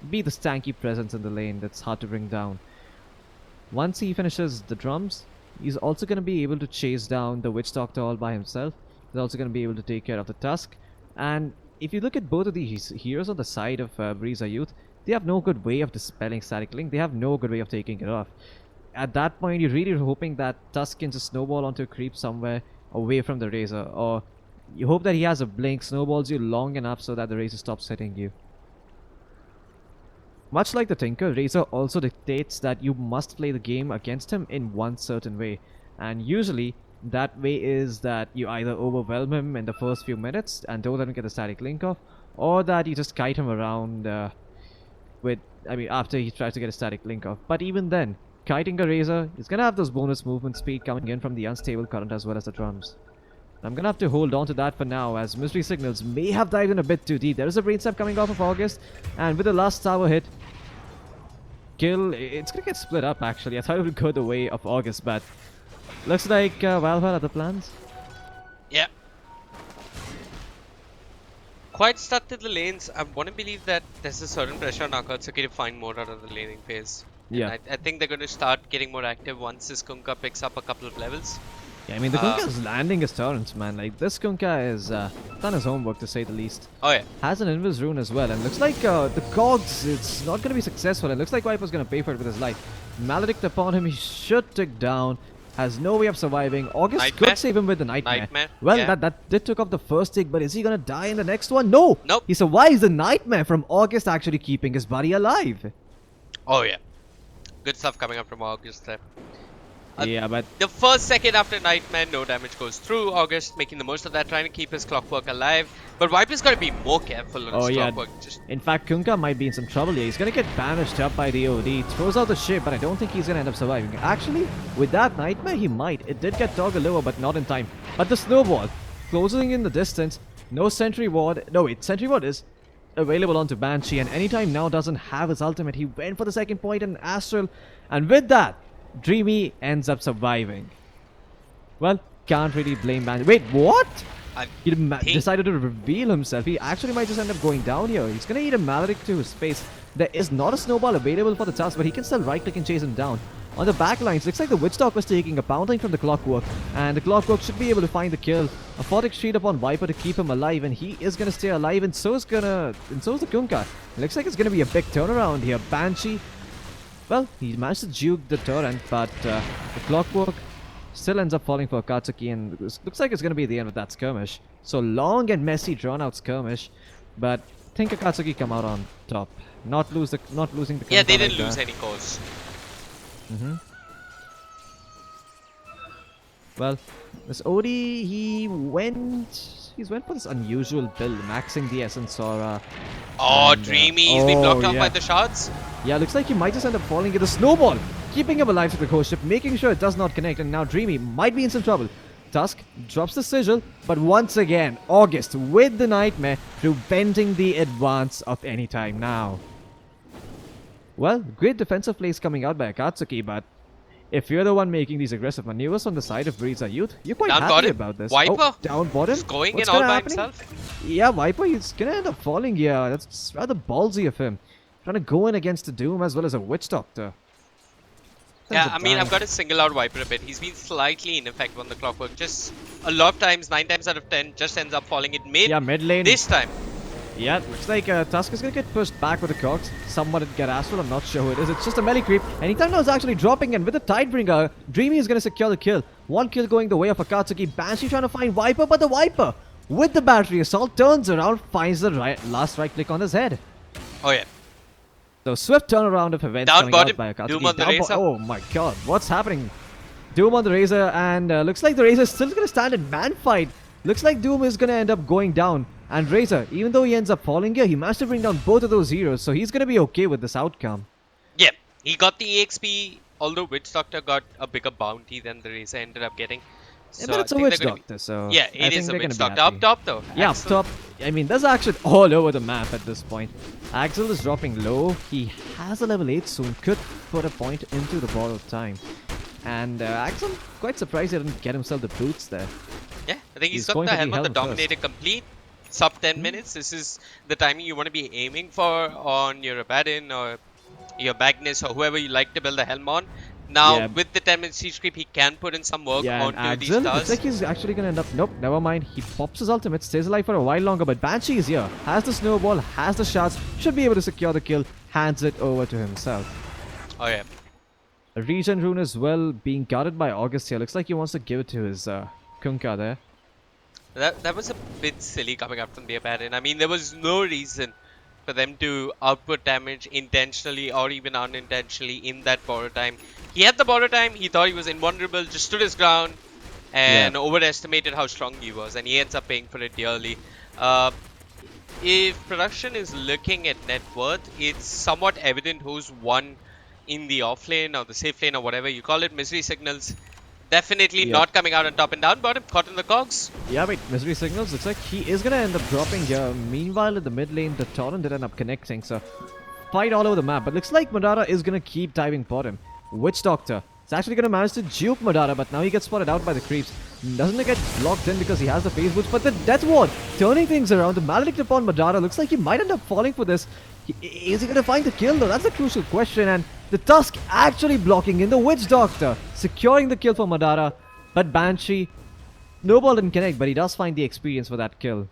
be the stanky presence in the lane that's hard to bring down. Once he finishes the drums, he's also going to be able to chase down the Witch Doctor all by himself. He's also going to be able to take care of the Tusk. And if you look at both of these heroes on the side of Buriza Youth, they have no good way of dispelling Static Link. They have no good way of taking it off. At that point, you're really hoping that Tusk can just snowball onto a creep somewhere away from the Razor. Or you hope that he has a blink, snowballs you long enough so that the Razor stops hitting you. Much like the Tinker, Razor also dictates that you must play the game against him in one certain way. And usually, that way is that you either overwhelm him in the first few minutes and don't let him get the static link off, or that you just kite him around after he tries to get a static link off. But even then, kiting a Razor. He's gonna have those bonus movement speed coming in from the unstable current as well as the drums. I'm gonna have to hold on to that for now, as Mystery Signals may have dived in a bit too deep. There is a brain step coming off of August, and with the last tower hit, kill, it's gonna get split up actually. I thought it would go the way of August, but looks like Valve had other plans. Yeah. Quite stuck to the lanes. I want to believe that there's a certain pressure on Akatsuki to find more out of the laning phase. Yeah. And I think they're going to start getting more active once this Kunkka picks up a couple of levels. Yeah, I mean, the Kunkka is landing his torrents, man. Like, this Kunkka is done his homework, to say the least. Oh yeah. Has an Invis rune as well, and looks like the Cogs, it's not going to be successful. It looks like Viper's going to pay for it with his life. Maledict upon him, he should tick down. Has no way of surviving. August Nightmare? could save him with the Nightmare. Nightmare, Well, yeah. that did took off the first tick, but is he going to die in the next one? No! Nope. He survives the Nightmare from August actually keeping his buddy alive. Oh yeah. Good stuff coming up from August there. Yeah, but The first second after Nightmare, no damage goes through. August making the most of that, trying to keep his clockwork alive. But Viper's got to be more careful on his clockwork. Just in fact, Kunkka might be in some trouble here. He's going to get banished up by the OD. Throws out the ship, but I don't think he's going to end up surviving. Actually, with that Nightmare, he might. It did get Toggle lower, but not in time. But the Snowball, closing in the distance. No Sentry Ward. No, wait, Sentry Ward is available onto Banshee, and anytime now doesn't have his ultimate. He went for the second point in Astral, and with that, Dreamy ends up surviving. Well, can't really blame Banshee. Wait, what? I He think- decided to reveal himself. He actually might just end up going down here. He's gonna eat a Maledict to his face. There is not a snowball available for the task, but he can still right-click and chase him down. On the back lines, looks like the Witchtalk was taking a pounding from the Clockwork, and the Clockwork should be able to find the kill. A Photic Sheet upon Viper to keep him alive, and he is gonna stay alive, and so is the Kunkka. Looks like it's gonna be a big turnaround here. Banshee, well, he managed to juke the torrent, but the Clockwork still ends up falling for Akatsuki, and looks like it's going to be the end of that skirmish. So long and messy, drawn-out skirmish, but I think Akatsuki come out on top. Not losing the. Yeah, they Kunkka didn't like lose that. any cores. Well, this OD, he went for this unusual build, maxing the Essence Aura. Oh, And, Dreamy. He's been blocked oh, off yeah. by the shards. Yeah, looks like he might just end up falling in the Snowball, keeping him alive to the ghost ship, making sure it does not connect, and now Dreamy might be in some trouble. Tusk drops the sigil, but once again, August with the Nightmare, preventing the advance of any time now. Well, great defensive plays coming out by Akatsuki, but if you're the one making these aggressive maneuvers on the side of Buriza Youth, you're quite Down happy bottom. about this. Viper. Oh, down bottom? Just going What's in all gonna by happening? himself. Yeah, Viper, he's gonna end up falling here. That's rather ballsy of him. Trying to go in against the Doom as well as a Witch Doctor. Yeah, I mean, I've got to single out Viper a bit. He's been slightly ineffective on the Clockwork. Just a lot of times, 9 times out of 10, just ends up falling in mid. Yeah, mid lane. This time. Yeah, looks like Tusk is gonna get pushed back with the Cogs. Someone at get Astral, I'm not sure who it is. It's just a melee creep. And Ethan now is actually dropping in with the Tidebringer. Dreamy is gonna secure the kill. One kill going the way of Akatsuki. Banshee trying to find Viper, but the Viper, with the battery assault, turns around, finds the last right click on his head. Oh, yeah. So swift turnaround of events Down coming bottom, out by Akatsuki. Doom on the Down Razor. oh my god, what's happening? Doom on the Razor, and looks like the Razor is still gonna stand in man fight. Looks like Doom is gonna end up going down. And Razor, even though he ends up falling here, he managed to bring down both of those heroes, so he's gonna be okay with this outcome. Yeah, he got the EXP, although Witch Doctor got a bigger bounty than the Razor ended up getting. Yeah, So but I it's a think Witch they're gonna Doctor, so Yeah, I it think is a they're Witch gonna be Doctor. happy. Up top, though. Yeah, up Axel. top. I mean, there's action all over the map at this point. Axel is dropping low. He has a level 8 soon. Could put a point into the borrowed time. And Axel, quite surprised he didn't get himself the boots there. Yeah, I think He's he's got going the for the helm of the helm Dominator complete. Sub 10 minutes. This is the timing you want to be aiming for on your Abaddon or your Magnus or whoever you like to build a helm on. Now, Yeah. with the 10 minute siege creep, he can put in some work Yeah, and onto these Axel, stars. looks like he's actually gonna end up. Nope, never mind. He pops his ultimate, stays alive for a while longer, but Banshee is here. Has the snowball, has the shots, should be able to secure the kill, hands it over to himself. Oh, yeah. A regen rune as well, being guarded by August here. Looks like he wants to give it to his Kunkka there. That was a bit silly coming up from the Abaddon. I mean, there was no reason for them to output damage intentionally or even unintentionally in that borrow time. He had the borrow time, he thought he was invulnerable, just stood his ground and overestimated how strong he was, and he ends up paying for it dearly. If production is looking at net worth, it's somewhat evident who's won in the off lane or the safe lane or whatever you call it. Misery Signals definitely Yep. not coming out on top and down bottom, caught in the cogs. Yeah, wait, Misery Signals, looks like he is gonna end up dropping here. Meanwhile, in the mid lane, the Torrent did end up connecting, so fight all over the map. But looks like Madara is gonna keep diving bottom. Witch Doctor is actually gonna manage to juke Madara, but now he gets spotted out by the creeps. Doesn't get blocked in because he has the phase boots, but the Death Ward turning things around. The Maledict upon Madara looks like he might end up falling for this. Is he gonna find the kill though? That's the crucial question. And the Tusk actually blocking in the Witch Doctor, securing the kill for Madara. But Banshee, Snowball didn't connect, but he does find the experience for that kill.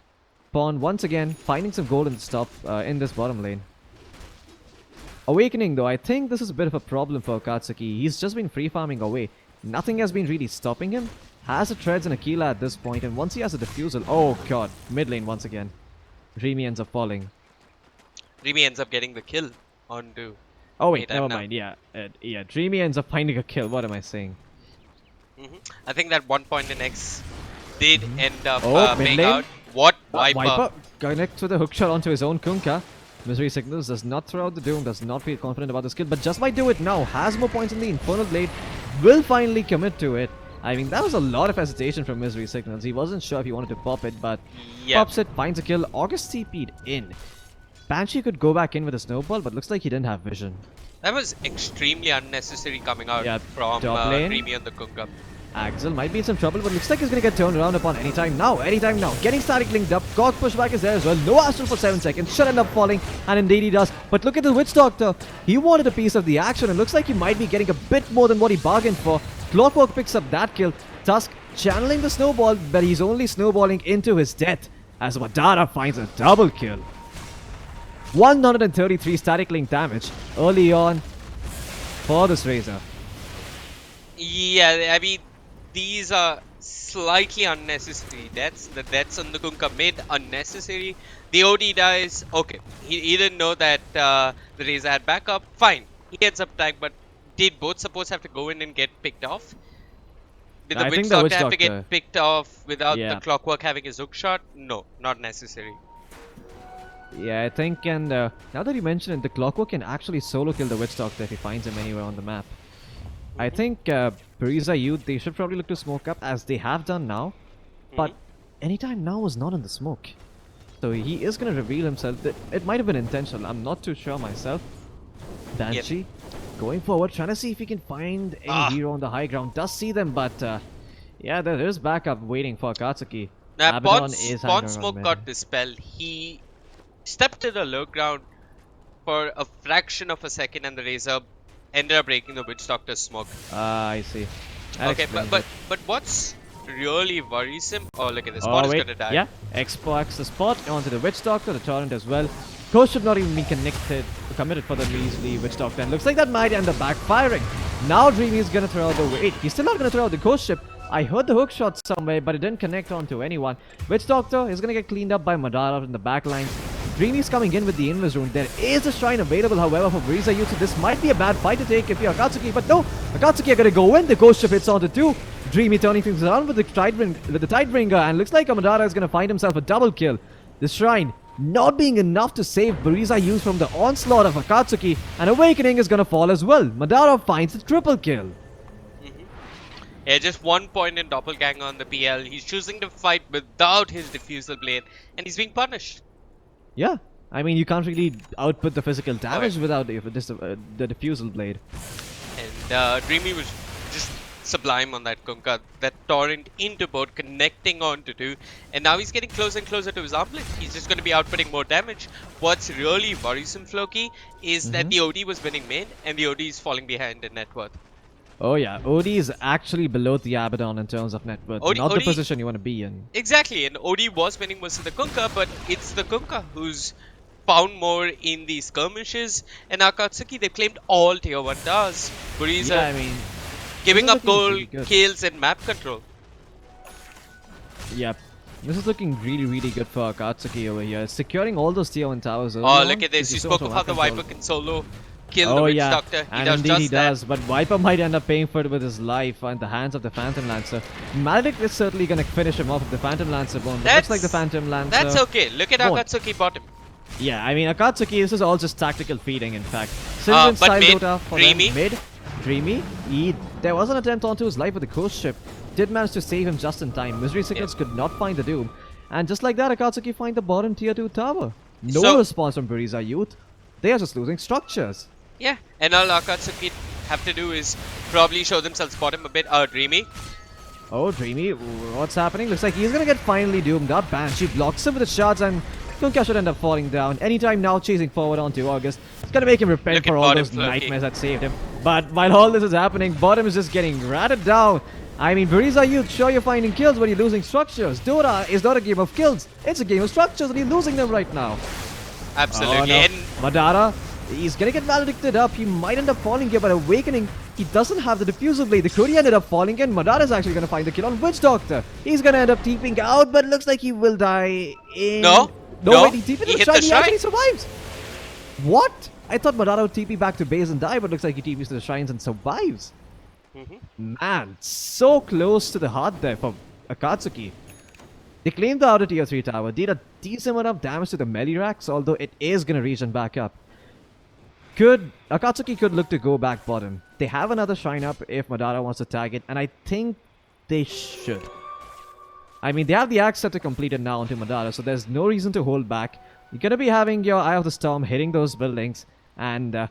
Pawn once again finding some gold in the stop in this bottom lane. Awakening though, I think this is a bit of a problem for Akatsuki. He's just been free farming away. Nothing has been really stopping him. Has the treads and Aquila at this point, and once he has a defusal, oh god, mid lane once again. Dreamy ends up falling. Dreamy ends up getting the kill onto. Oh wait, Maytime never now. mind. Yeah, Dreamy ends up finding a kill. What am I saying? I think that 1 point in X did end up Oh, mid paying lane? out. What Viper? Viper connects with a hookshot onto his own Kunkka. Misery Signals does not throw out the Doom, does not feel confident about this kill, but just might do it now. Has more points in the Infernal Blade, will finally commit to it. I mean, that was a lot of hesitation from Misery Signals. He wasn't sure if he wanted to pop it, but Yeah. pops it, finds a kill. August TP'd in. Banshee could go back in with a snowball, but looks like he didn't have vision. That was extremely unnecessary coming out Yeah, from top lane. Dreamy on the Kunkka. Axel might be in some trouble, but looks like he's gonna get turned around upon anytime now. Anytime now. Getting static linked up. Gog pushback is there as well. No Astral for 7 seconds. Should end up falling, and indeed he does. But look at the Witch Doctor. He wanted a piece of the action, and looks like he might be getting a bit more than what he bargained for. Clockwork picks up that kill. Tusk channeling the snowball, but he's only snowballing into his death as Madara finds a double kill. 133 static link damage early on for this Razor. Yeah, I mean, these are slightly unnecessary deaths. The deaths on the Kunkka made unnecessary. The OD dies. Okay, he didn't know that the Razor had backup. Fine, he ends up dying, but did both supports have to go in and get picked off? Did the I Witch think the Doctor Witch have to Doctor- get picked off without Yeah. the Clockwork having his hook shot? No, not necessary. Yeah, I think, and now that you mention it, the Clockwork can actually solo kill the Witch Doctor if he finds him anywhere on the map. I think Buriza Youth, they should probably look to smoke up as they have done now. But anytime now was not in the smoke. So he is going to reveal himself. It might have been intentional, I'm not too sure myself. Banshee going forward, trying to see if he can find any hero on the high ground. Does see them, but yeah, there is backup waiting for Akatsuki. Now, Abaddon Pawn's is hanging around smoke mid. got dispelled. He stepped to the low ground for a fraction of a second, and the Razor ended up breaking the Witch Doctor's smoke. Ah, I see. That Okay, explains but it. what's really worrisome? Oh, look at this. Oh, Spot is wait. gonna die. Yeah, Xbox the spot onto the Witch Doctor, the Torrent as well. Ghost should not even be committed for the measly Witch Doctor, and looks like that might end up backfiring. Now Dreamy is gonna throw out the wait. He's still not gonna throw out the Ghost Ship. I heard the hook shot somewhere, but it didn't connect onto anyone. Witch Doctor is gonna get cleaned up by Madara in the back lines. Dreamy's coming in with the Invis rune. There is a shrine available, however, for Buriza Youth, so this might be a bad fight to take if you're Akatsuki, but no, Akatsuki are gonna go in. The Ghost Ship hits onto two. Dreamy turning things around with the Tidebringer, and looks like Madara is gonna find himself a double kill. The shrine not being enough to save Buriza Youth from the onslaught of Akatsuki, and Awakening is gonna fall as well. Madara finds the triple kill. Yeah, just 1 point in Doppelganger on the PL. He's choosing to fight without his diffusal blade, and he's being punished. Yeah, I mean, you can't really output the physical damage without the diffusal blade. And Dreamy was just sublime on that Kunkka. That torrent into board, connecting on to two. And now he's getting closer and closer to his armlet. He's just going to be outputting more damage. What's really worrisome, Floki, is that the OD was winning main, and the OD is falling behind in net worth. Oh yeah, OD is actually below the Abaddon in terms of net worth. OD Not the position you want to be in. Exactly, and OD was winning most of the Kunkka, but it's the Kunkka who's found more in these skirmishes. And Akatsuki, they claimed all tier 1 towers. Buriza Yeah, I mean, giving this is up looking gold pretty good. kills and map control. yep. This is looking really good for Akatsuki over here. Securing all those tier 1 towers early Oh, on. look at this. You is spoke also of how the map Viper control. can solo kill the Oh Witch yeah, Doctor. He and does indeed just he that. does, but Viper might end up paying for it with his life in the hands of the Phantom Lancer. Maledict is certainly going to finish him off with the Phantom Lancer bone, but looks like the Phantom Lancer... That's okay. Look at won't. Akatsuki bottom. Yeah, I mean, Akatsuki, this is all just tactical feeding, in fact. But Sylvan style mid, Dota for Dreamy. them. Mid, Dreamy. There was an attempt onto his life with the Ghost Ship. Did manage to save him just in time. Misery Signals could not find the Doom. And just like that, Akatsuki find the bottom tier 2 tower. No So- response from Buriza Youth. They are just losing structures. Yeah, and all Akatsuki have to do is probably show themselves bottom a bit. Dreamy. Oh, Dreamy, what's happening? Looks like he's gonna get finally doomed up. Banshee blocks him with the shots, and Kunkka should end up falling down. Anytime now chasing forward onto August. It's gonna make him repent Look at for all bottom those Floki. nightmares that saved him. But while all this is happening, bottom is just getting ratted down. I mean, Buriza Youth, sure you're finding kills, but you're losing structures. Dota is not a game of kills. It's a game of structures, and you're losing them right now. Absolutely. Oh, no. And Madara, he's gonna get maledicted up. He might end up falling here, but Awakening, he doesn't have the diffusal blade. The Cody ended up falling in. Madara's actually gonna find the kill on Witch Doctor. He's gonna end up TPing out, but looks like he will die in... No, wait, he TP'd he the hit shrine. the He shrine. actually survives. What? I thought Madara would TP back to base and die, but looks like he TPs to the shrines and survives. Man, so close to the heart there for Akatsuki. They claimed the outer tier 3 tower, did a decent amount of damage to the melee racks, although it is gonna reach and back up. Akatsuki could look to go back bottom. They have another shrine up if Madara wants to tag it, and I think they should. I mean, they have the axe set to complete it now onto Madara, so there's no reason to hold back. You're gonna be having your Eye of the Storm hitting those buildings, and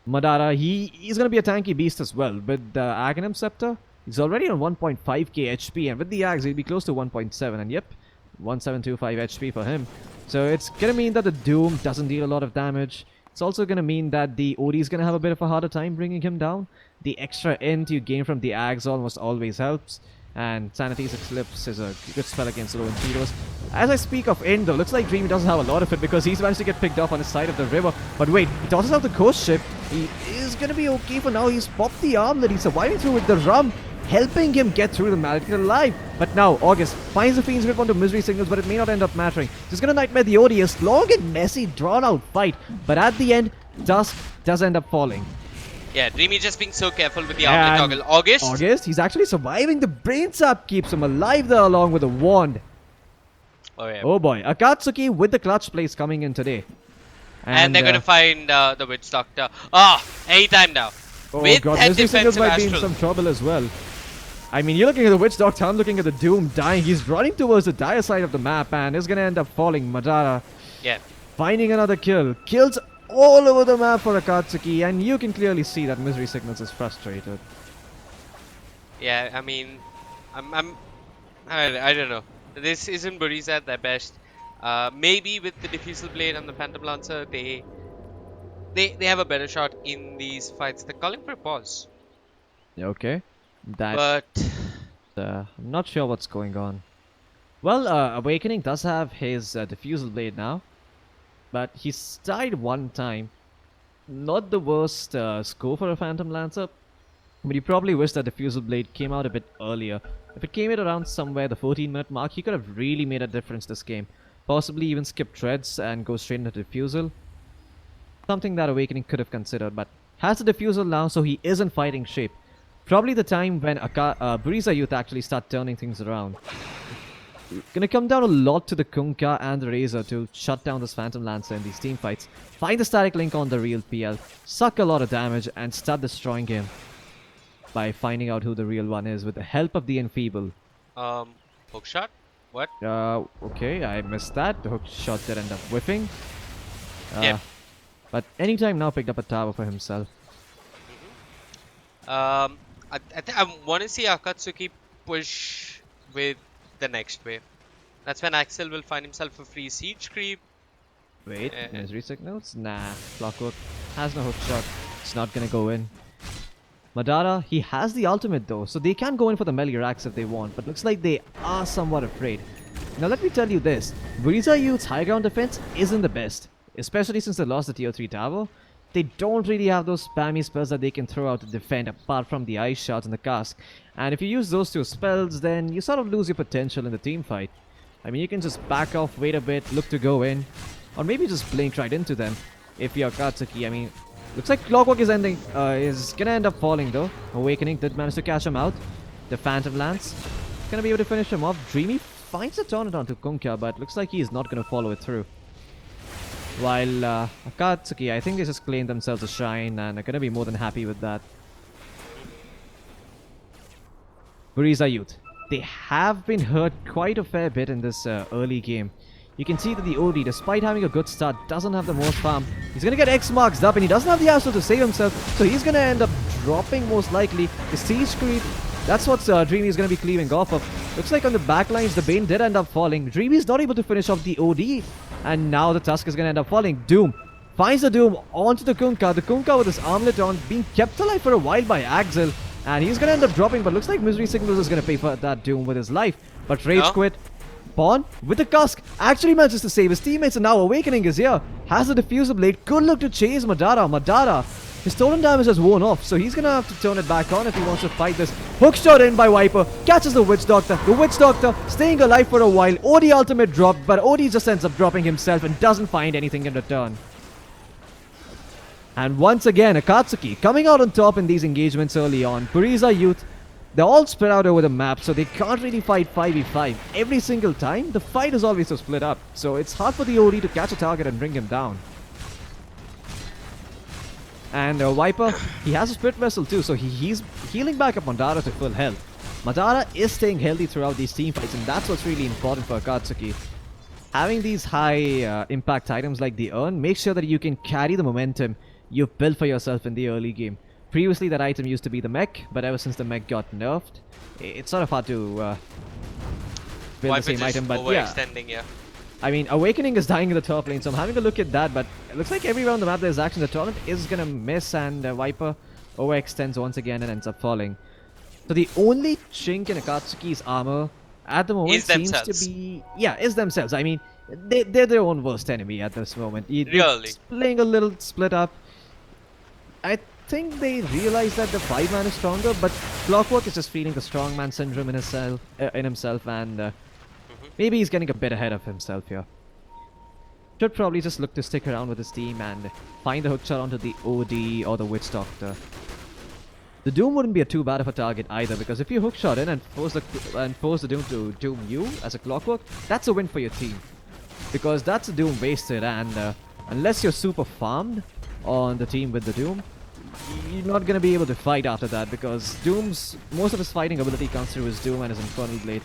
Madara, he's gonna be a tanky beast as well. With the Aghanim Scepter, he's already on 1.5k HP, and with the axe, he'll be close to 1.7, and yep, 1725 HP for him. So it's gonna mean that the Doom doesn't deal a lot of damage. It's also gonna mean that the OD is gonna have a bit of a harder time bringing him down. The extra int you gain from the axe almost always helps. And Sanity's Eclipse is a good spell against low Inferos. As I speak of int though, looks like Dreamy doesn't have a lot of it because he's managed to get picked off on his side of the river. But wait, he tosses out the Ghost Ship. He is gonna be okay for now. He's popped the armlet. He's surviving through with the rum, helping him get through the Malekith alive. But now, August finds the Fiend's Grip onto Misery Signals, but it may not end up mattering. He's gonna Nightmare the ODS. Long and messy, drawn out fight. But at the end, Dusk does end up falling. yeah, Dreamy just being so careful with the And armlet toggle. August, he's actually surviving. The Brain Sap keeps him alive there along with the wand. Oh, yeah. Oh boy, Akatsuki with the clutch plays coming in today. And they're gonna find the Witch Doctor. Anytime now. Oh With god, that Misery Signals defensive might be in Astral. some trouble as well. I mean, you're looking at the Witch Doctor, I'm looking at the Doom dying. He's running towards the dire side of the map and is gonna end up falling. Madara Yeah. finding another kill. Kills all over the map for Akatsuki, and you can clearly see that Misery Signals is frustrated. Yeah, I mean, I don't know. This isn't Buriza at their best. Maybe with the Diffusal Blade and the Phantom Lancer, they have a better shot in these fights. They're calling for a pause. Okay, that. But I'm not sure what's going on. Well, Awakening does have his Diffusal Blade now, but he's died one time. Not the worst score for a Phantom Lancer, but he probably wished that Diffusal Blade came out a bit earlier. If it came out around somewhere the 14-minute mark, he could have really made a difference this game. Possibly even skip treads and go straight into Diffusal. Something that Awakening could have considered, but has the Diffusal now, so he is in fighting shape. Probably the time when Buriza Youth actually start turning things around. Gonna come down a lot to the Kunkka and the Razor to shut down this Phantom Lancer in these team fights. Find the static link on the real PL, suck a lot of damage, and start destroying him by finding out who the real one is with the help of the Enfeeble. hook shot? What? Okay, I missed that. The hook shot did end up whiffing. Yep. But anytime now picked up a tower for himself. I want to see Akatsuki push with the next wave. That's when Axel will find himself a free siege creep. Wait, Misery Signals? Nah, Clockwork has no hook shot. It's not gonna go in. Madara, he has the ultimate though, so they can go in for the melee racks if they want, but looks like they are somewhat afraid. Now let me tell you this, Buriza Youth's high ground defense isn't the best, especially since they lost the tier 3 tower. They don't really have those spammy spells that they can throw out to defend apart from the ice shots and the cask. And if you use those two spells, then you sort of lose your potential in the team fight. I mean, you can just back off, wait a bit, look to go in, or maybe just blink right into them if you're Akatsuki. I mean, looks like Clockwork is gonna end up falling though. Awakening did manage to catch him out. The Phantom Lance gonna be able to finish him off. Dreamy finds a turn onto Kunkka, but looks like he is not gonna follow it through. While Akatsuki, I think they just claimed themselves a shrine and are gonna be more than happy with that. Buriza Youth. They have been hurt quite a fair bit in this early game. You can see that the OD, despite having a good start, doesn't have the most farm. He's gonna get X marks up and he doesn't have the asshole to save himself, so he's gonna end up dropping most likely. The siege creep, that's what Dreamy is gonna be cleaving off of. Looks like on the backlines, the Bane did end up falling. Dreamy is not able to finish off the OD, and now the Tusk is gonna end up falling. Doom finds the Doom onto the Kunkka. The Kunkka with his armlet on, being kept alive for a while by Axel. And he's gonna end up dropping, but looks like Misery Signals is gonna pay for that Doom with his life. But Rage Quit, Pawn with the Cusk actually manages to save his teammates, and now Awakening is here. Has the Diffuser Blade, good look to chase Madara. Madara, his stolen damage has worn off, so he's gonna have to turn it back on if he wants to fight this. Hook shot in by Viper, catches the Witch Doctor. The Witch Doctor staying alive for a while. OD ultimate dropped, but OD just ends up dropping himself and doesn't find anything in return. And once again, Akatsuki coming out on top in these engagements early on. Buriza Youth, they're all spread out over the map, so they can't really fight 5v5. Every single time, the fight is always so split up. So it's hard for the OD to catch a target and bring him down. And Viper, he has a Spirit Vessel too, so he's healing back up Madara to full health. Madara is staying healthy throughout these team fights, and that's what's really important for Akatsuki. Having these high impact items like the Urn, make sure that you can carry the momentum you've built for yourself in the early game. Previously that item used to be the mech, but ever since the mech got nerfed, it's sort of hard to build the same item, but yeah. I mean, Awakening is dying in the top lane, so I'm having a look at that, but it looks like everywhere on the map there's action. The torrent is gonna miss, and Viper overextends once again and ends up falling. So the only chink in Akatsuki's armor at the moment seems to be... Yeah, is themselves. I mean, they're their own worst enemy at this moment. Really? Playing a little split up. I think they realize that the 5-man is stronger, but Clockwork is just feeling the strongman syndrome in himself, and maybe he's getting a bit ahead of himself here. Should probably just look to stick around with his team and find the hookshot onto the OD or the Witch Doctor. The Doom wouldn't be too bad of a target either, because if you hookshot in and force the Doom to Doom you as a Clockwork, that's a win for your team. Because that's a Doom wasted, and unless you're super farmed on the team with the Doom, you're not going to be able to fight after that, because most of his fighting ability comes through his Doom and his Infernal Blade.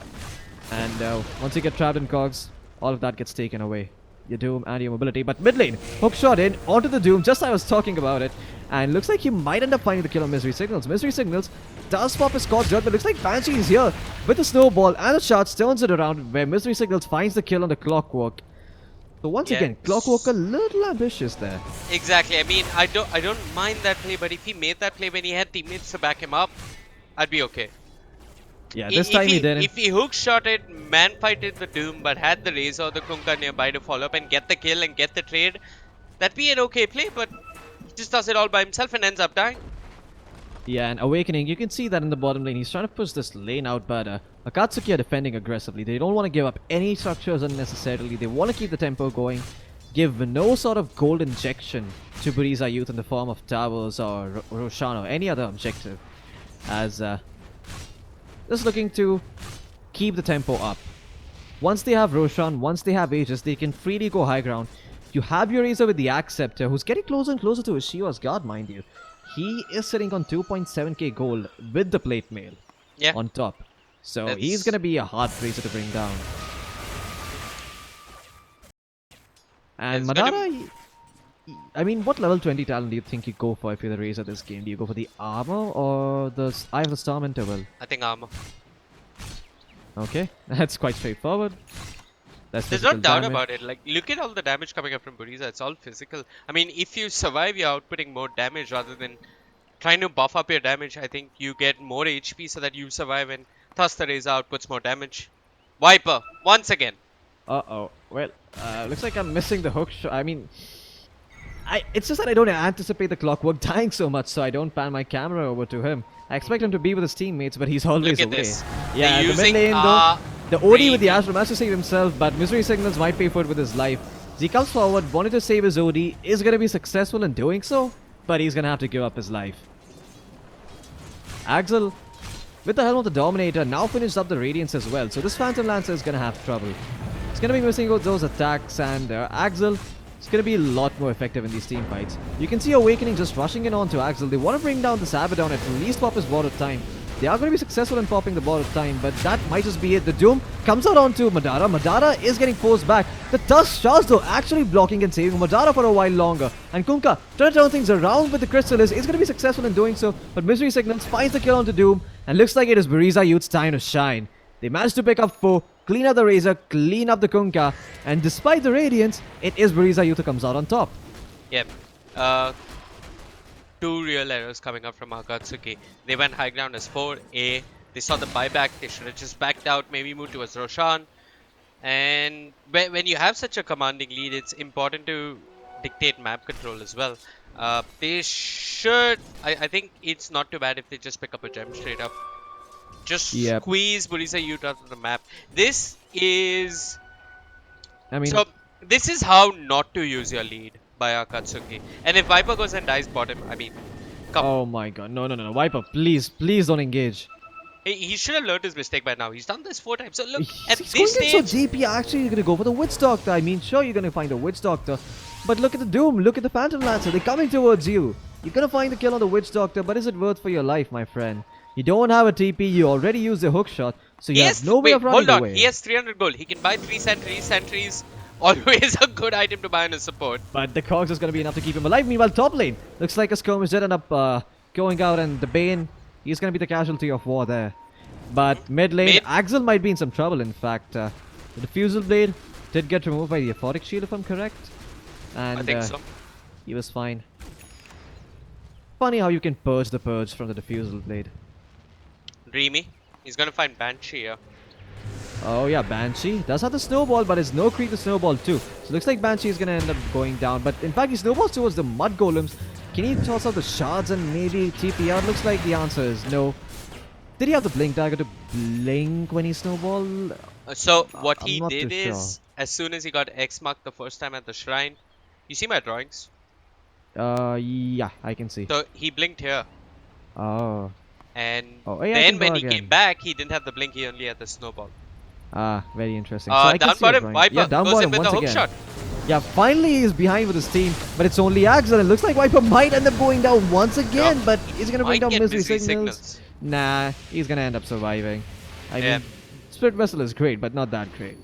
And once you get trapped in cogs, all of that gets taken away. Your Doom and your mobility. But mid lane, hookshot in onto the Doom, just as I was talking about it. And looks like he might end up finding the kill on Misery Signals. Misery Signals does pop his Scorch Earth, but looks like Banshee is here with the snowball and the charge, turns it around where Misery Signals finds the kill on the Clockwork. So once again, Clockwork a little ambitious there. Exactly. I mean, I don't mind that play, but if he made that play when he had teammates to back him up, I'd be okay. Yeah, this time he didn't. If he hook-shotted, man-fighted the Doom, but had the Razor or the Kunkka nearby to follow up and get the kill and get the trade, that'd be an okay play, but he just does it all by himself and ends up dying. Yeah, and Awakening, you can see that in the bottom lane. He's trying to push this lane out, but Akatsuki are defending aggressively. They don't want to give up any structures unnecessarily. They want to keep the tempo going, give no sort of gold injection to Buriza Youth in the form of towers or Roshan or any other objective, as just looking to keep the tempo up. Once they have Roshan, once they have Aegis, they can freely go high ground. You have your Razor with the Acceptor, who's getting closer and closer to his Shiva's guard, mind you. He is sitting on 2.7k gold with the plate mail on top. So he's going to be a hard Razor to bring down. And Madara, I mean, what level 20 talent do you think you go for if you're the Razor this game? Do you go for the armor or the Eye of the Storm interval? I think armor. Okay, that's quite straightforward. There's no doubt about it. Like, look at all the damage coming up from Buriza. It's all physical. I mean, if you survive, you're outputting more damage rather than trying to buff up your damage. I think you get more HP so that you survive, and thus the Razor outputs more damage. Viper, once again. Uh-oh. Well, looks like I'm missing the hook shot. I mean, it's just that I don't anticipate the Clockwork dying so much, so I don't pan my camera over to him. I expect him to be with his teammates, but he's always away. This. Yeah, the mid lane though, the OD with the Astral managed to save himself, but Misery Signals might pay for it with his life. As he comes forward, wanted to save his OD, is going to be successful in doing so, but he's going to have to give up his life. Axel, with the helm of the Dominator, now finished up the Radiance as well, so this Phantom Lancer is going to have trouble. He's going to be missing those attacks, and Axel It's going to be a lot more effective in these team fights. You can see Awakening just rushing in onto Axel. They want to bring down this Abaddon at least pop his Ward of Time. They are going to be successful in popping the Ward of Time, but that might just be it. The Doom comes out onto Madara. Madara is getting forced back. The Tusk Shards though actually blocking and saving Madara for a while longer. And Kunkka trying to turn things around with the Chrysalis is going to be successful in doing so, but Misery Signals finds the kill onto Doom, and looks like it is Buriza Youth's time to shine. They managed to pick up 4, clean up the Razor, clean up the Kunkka, and despite the Radiance, it is Buriza Youth who comes out on top. Yep. Two real errors coming up from Akatsuki. They went high ground as 4A. They saw the buyback. They should have just backed out, maybe moved towards Roshan. And when you have such a commanding lead, it's important to dictate map control as well. They should... I think it's not too bad if they just pick up a gem straight up. Just squeeze Buriza Youth out of the map. This is... So, this is how not to use your lead by Akatsuki. And if Viper goes and dies bottom, I mean, come. Oh my god, no. Viper, please don't engage. He should have learned his mistake by now. He's done this 4 times. So look, at He's this going stage... So JP actually going to go for the Witch Doctor. I mean, sure, you're going to find a Witch Doctor. But look at the Doom. Look at the Phantom Lancer. They're coming towards you. You're going to find the kill on the Witch Doctor. But is it worth for your life, my friend? You don't have a TP. You already used a hook shot. So you have no way of running away. Hold on. He has 300 gold. He can buy 3 sentries. Sentries. Always a good item to buy on his support. But the Cogs is going to be enough to keep him alive. Meanwhile, top lane. Looks like a skirmish did end up going out. And the Bane, he's going to be the casualty of war there. But mid lane, Axel might be in some trouble, in fact. The Diffusal Blade did get removed by the Aphotic Shield, if I'm correct. And I think so. He was fine. Funny how you can purge the Purge from the Diffusal Blade. Dreamy. He's gonna find Banshee here. Oh yeah, Banshee does have the Snowball, but it's no creep to Snowball too. So looks like Banshee is gonna end up going down. But in fact, he snowballs towards the Mud Golems. Can he toss out the shards and maybe TP out? Looks like the answer is no. Did he have the Blink Dagger to blink when he snowballed? So what he did is, as soon as he got X marked the first time at the shrine, you see my drawings? Yeah, I can see. So he blinked here. Oh. And yeah, then when he came back, he didn't have the blink, he only had the snowball. Ah, very interesting. So down bottom, Viper yeah, down goes bottom in with once the hook again. shot. Yeah, finally he's behind with his team, but it's only Axel. It looks like Viper might end up going down once again, but he's gonna bring down Misery Signals. Nah, he's gonna end up surviving. I mean, Spirit Vessel is great, but not that great.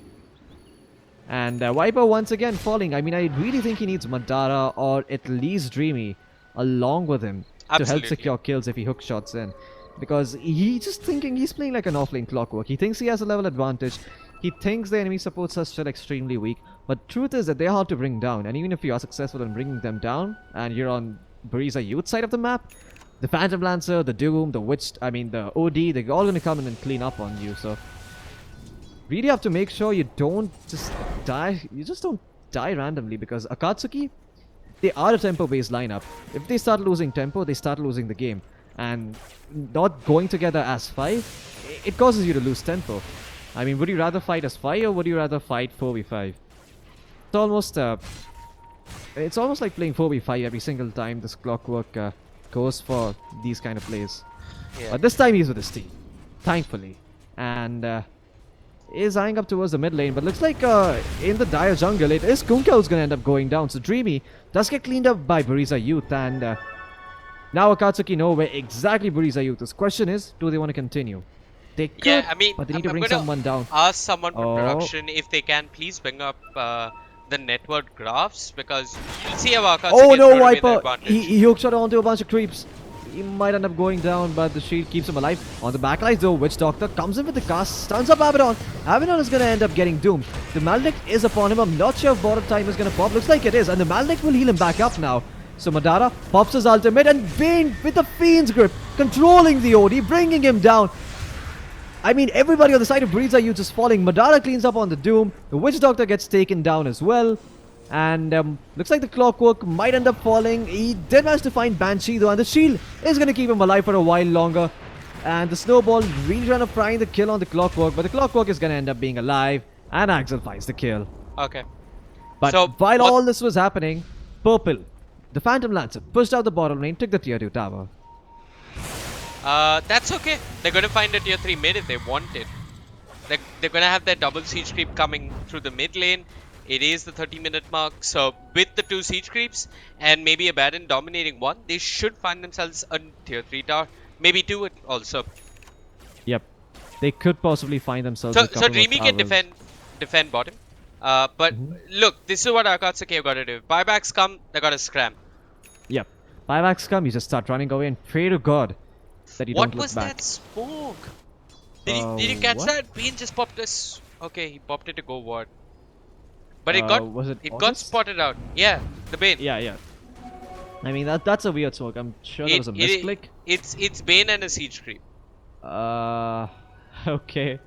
And Viper once again falling. I mean, I really think he needs Madara or at least Dreamy along with him to help secure kills if he hook shots in. Because he's just thinking he's playing like an offlane Clockwork. He thinks he has a level advantage. He thinks the enemy supports are still extremely weak. But truth is that they're hard to bring down. And even if you are successful in bringing them down, and you're on Buriza Youth side of the map, the Phantom Lancer, the Doom, the Witch, the OD, they're all going to come in and clean up on you. So really have to make sure you don't just die. You just don't die randomly, because Akatsuki, they are a tempo-based lineup. If they start losing tempo, they start losing the game. And not going together as 5, it causes you to lose tempo. I mean, would you rather fight as 5 or would you rather fight 4v5? It's almost like playing 4v5 every single time this Clockwork goes for these kind of plays. Yeah. But this time he's with his team, thankfully. And is eyeing up towards the mid lane, but looks like in the dire jungle, it is Kunkka who's going to end up going down. So Dreamy does get cleaned up by Buriza Youth, and now Akatsuki know where exactly Buriza Youth is. Question is, do they want to continue? They could, yeah, I mean, but they need to bring someone down. Ask someone from production if they can please bring up the network graphs, because you'll see how Akatsuki is no, Viper! He hookshot onto a bunch of creeps. He might end up going down, but the shield keeps him alive. On the backlines though, Witch Doctor comes in with the cast, stuns up Abaddon. Abaddon is going to end up getting doomed. The Maledict is upon him. I'm not sure if Bottom Time is going to pop. Looks like it is, and the Maledict will heal him back up now. So Madara pops his ultimate, and Bane with the Fiend's Grip, controlling the OD, bringing him down. I mean, everybody on the side of Buriza Youth is falling. Madara cleans up on the Doom. The Witch Doctor gets taken down as well. And looks like the Clockwork might end up falling. He did manage to find Banshee though, and the shield is going to keep him alive for a while longer. And the Snowball really trying to find the kill on the Clockwork, but the Clockwork is going to end up being alive, and Axel finds the kill. Okay. But so while all this was happening, Purple, the Phantom Lancer, pushed out the bottom lane, took the tier 2 tower. That's okay. They're going to find a tier 3 mid if they want it. They're going to have their double siege creep coming through the mid lane. It is the 30-minute mark, so with the 2 siege creeps and maybe a Baron dominating 1, they should find themselves a tier 3 tower, maybe 2 also. Yep. They could possibly find themselves So a couple more Dreamy can towers. defend bottom. But Mhm. look, this is what Akatsuki have got to do. Buybacks come, they got to scram. Yep. Buybacks come, you just start running away and pray to God that you What don't look was back. that smoke? Did you catch What? that? Bean just popped this. Okay, he popped it to go what? But Was it it got August? spotted out. Yeah, the Bane. Yeah, yeah. I mean, that's a weird smoke. I'm sure there was a misclick. It's Bane and a siege creep. Uh, okay.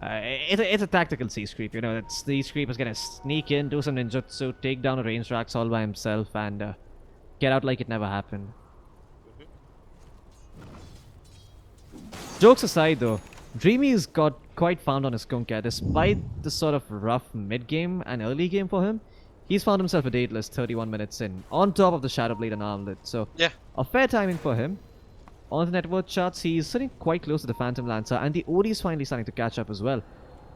It's a tactical siege creep, you know. It's the siege creep is gonna sneak in, do some ninjutsu, take down a range racks all by himself, and get out like it never happened. Jokes aside, though, Dreamy's got quite found on his Kunkka. Despite the sort of rough mid-game and early game for him, he's found himself a dateless 31 minutes in, on top of the Shadow Blade and Armlet. So, Yeah. a fair timing for him. On the net worth charts, he's sitting quite close to the Phantom Lancer, and the OD is finally starting to catch up as well.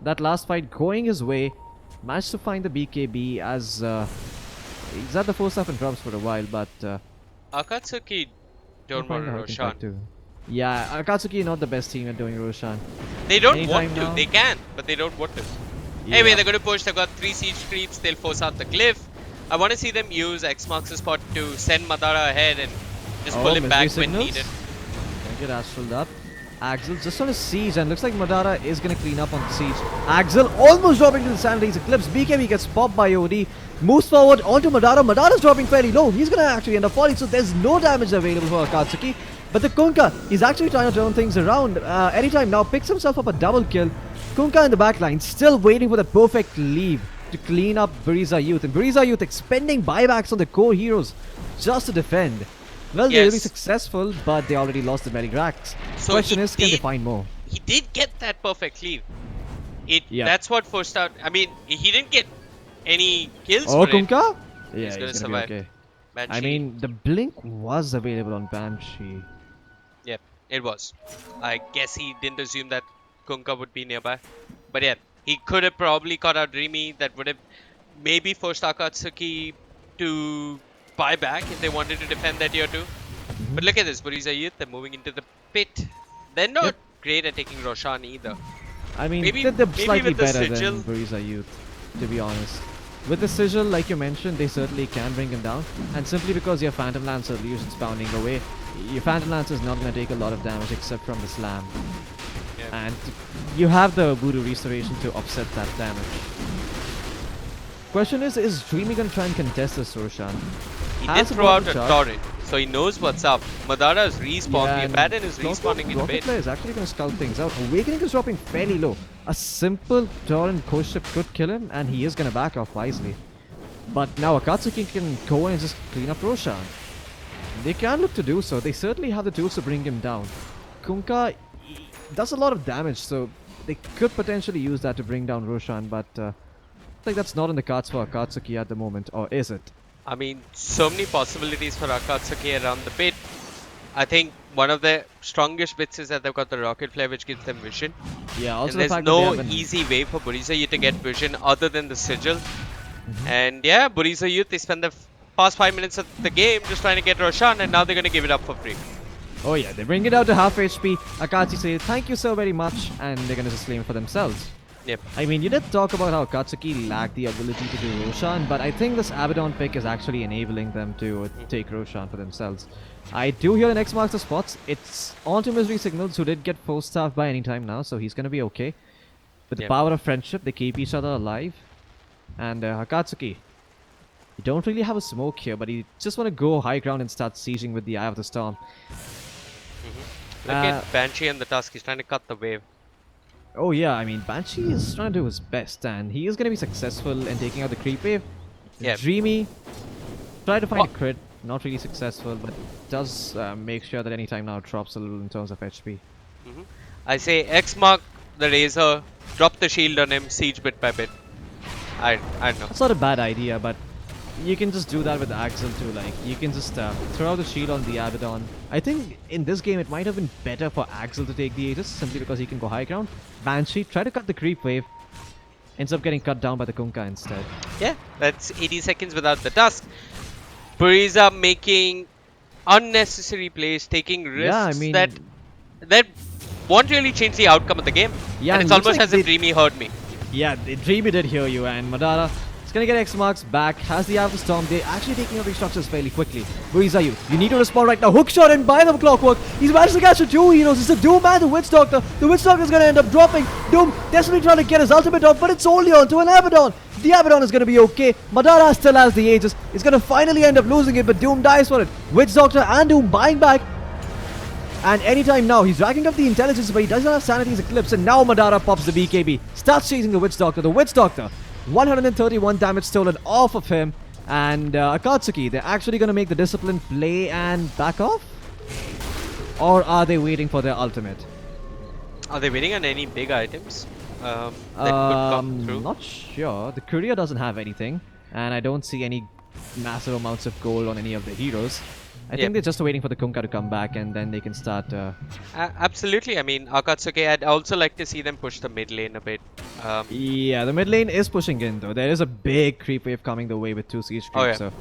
That last fight going his way, managed to find the BKB as he's had the 4-staff and drops for a while, but Akatsuki don't we'll want find out how he can Roshan. fight too. Yeah, Akatsuki not the best team at doing Roshan. They don't Anytime want to. now. They can, but they don't want to. Yeah. Anyway, they're going to push. They've got 3 siege creeps. They'll force out the glyph. I want to see them use X marks the spot to send Madara ahead and just pull him back when needed. Gonna get Astraled up. Axel just on a siege, and looks like Madara is gonna clean up on the siege. Axel almost dropping to the Sandals Eclipse. BKB gets popped by OD. Moves forward onto Madara. Madara's dropping fairly low. He's gonna actually end up falling, so there's no damage available for Akatsuki. But the Kunkka, he's actually trying to turn things around. Anytime now, picks himself up a double kill. Kunkka in the backline, still waiting for the perfect leave to clean up Buriza Youth. And Buriza Youth expending buybacks on the core heroes just to defend. Well, they'll be Yes. successful, but they already lost the many racks. So Question he is, can they did- find more? He did get that perfect cleave. Yeah. That's what forced out. I mean, he didn't get any kills Oh, for it. Kunkka? Yeah, He's gonna be survive. okay. I Banshee. mean, the blink was available on Banshee. Yep, it was. I guess he didn't assume that Kunkka would be nearby. But yeah, he could have probably caught out Dreamy. That would have maybe forced Akatsuki to buy back if they wanted to defend that tier 2. But look at this, Buriza Youth, they're moving into the pit. They're not Yep. great at taking Roshan either. I mean, Maybe- they're maybe slightly with the better sigil. than Buriza Youth, to be honest. With the sigil, like you mentioned, they certainly can bring him down. And simply because your Phantom Lancer illusion's pounding away, your Phantom Lancer is not going to take a lot of damage except from the slam. Yeah. And you have the Voodoo Restoration to offset that damage. Question is Dreamy going to try and contest this Roshan? He Has did a throw out bottom a charge. turret, so he knows what's up. Madara is respawning, and Abaddon is respawning in Rocket bit. Flare is actually going to scout things out. Awakening is dropping fairly low. A simple Torrent Coast Ship could kill him, and he is going to back off wisely. But now Akatsuki can go in and just clean up Roshan. They can look to do so. They certainly have the tools to bring him down. Kunkka does a lot of damage, so they could potentially use that to bring down Roshan, but I think that's not in the cards for Akatsuki at the moment, or is it? I mean, so many possibilities for Akatsuki around the pit. I think one of the strongest bits is that they've got the rocket flare, which gives them vision. Yeah, also And the there's fact that no they have an easy way for Buriza Youth to get vision other than the sigil. And yeah, Buriza Youth, they spend the past 5 minutes of the game just trying to get Roshan, and now they're going to give it up for free. Oh yeah, they bring it out to half HP. Akatsuki says thank you so very much, and they're gonna just claim it for themselves. Yep. I mean, you did talk about how Akatsuki lacked the ability to do Roshan, but I think this Abaddon pick is actually enabling them to take Roshan for themselves. I do hear the next marks the spots. It's onto Misery Signals, who did get 4-staffed by any time now, so he's gonna be okay. With the Yep. power of friendship, they keep each other alive. And Akatsuki, you don't really have a smoke here, but you just want to go high ground and start sieging with the Eye of the Storm. Look at Banshee and the Tusk, he's trying to cut the wave. Oh yeah, I mean, Banshee is trying to do his best, and he is going to be successful in taking out the creep wave. Yeah. Dreamy, try to find Wha- a crit, not really successful, but does make sure that any time now it drops a little in terms of HP. I say X mark the Razor, drop the shield on him, siege bit by bit. I don't know. That's not a bad idea, but you can just do that with Axel too. Like, you can just throw out the shield on the Abaddon. I think in this game it might have been better for Axel to take the Aegis, simply because he can go high ground. Banshee, try to cut the creep wave. ends up getting cut down by the Kunkka instead. Yeah, that's 80 seconds without the Tusk. Buriza making unnecessary plays, taking risks Yeah, I mean, that won't really change the outcome of the game. Yeah, and and it's looks almost like as if they- Dreamy heard me. yeah, Dreamy did hear you, and Madara is gonna get X marks back, has the Alpha Storm. They're actually taking out these structures fairly quickly. Buriza, you need to respond right now. Hook shot in by the Clockwork. He's managed to catch a two. He knows it's a Doom and the Witch Doctor. The Witch Doctor is gonna end up dropping. Doom desperately trying to get his ultimate off, but it's only onto an Abaddon. The Abaddon is gonna be okay. Madara still has the Aegis. He's gonna finally end up losing it, but Doom dies for it. Witch Doctor and Doom buying back. And anytime now, he's racking up the intelligence, but he doesn't have Sanity's Eclipse. And now Madara pops the BKB. Starts chasing the Witch Doctor. The Witch Doctor, 131 damage stolen off of him. And Akatsuki, they're actually going to make the Discipline play and back off? Or are they waiting for their ultimate? Are they waiting on any big items that could come through? Not sure. The courier doesn't have anything. And I don't see any massive amounts of gold on any of the heroes. I think they're just waiting for the Kunkka to come back and then they can start... Absolutely. I mean, Akatsuki, I'd also like to see them push the mid lane a bit. Yeah, the mid lane is pushing in though. There is a big creep wave coming the way with 2 siege creeps, Oh, yeah. so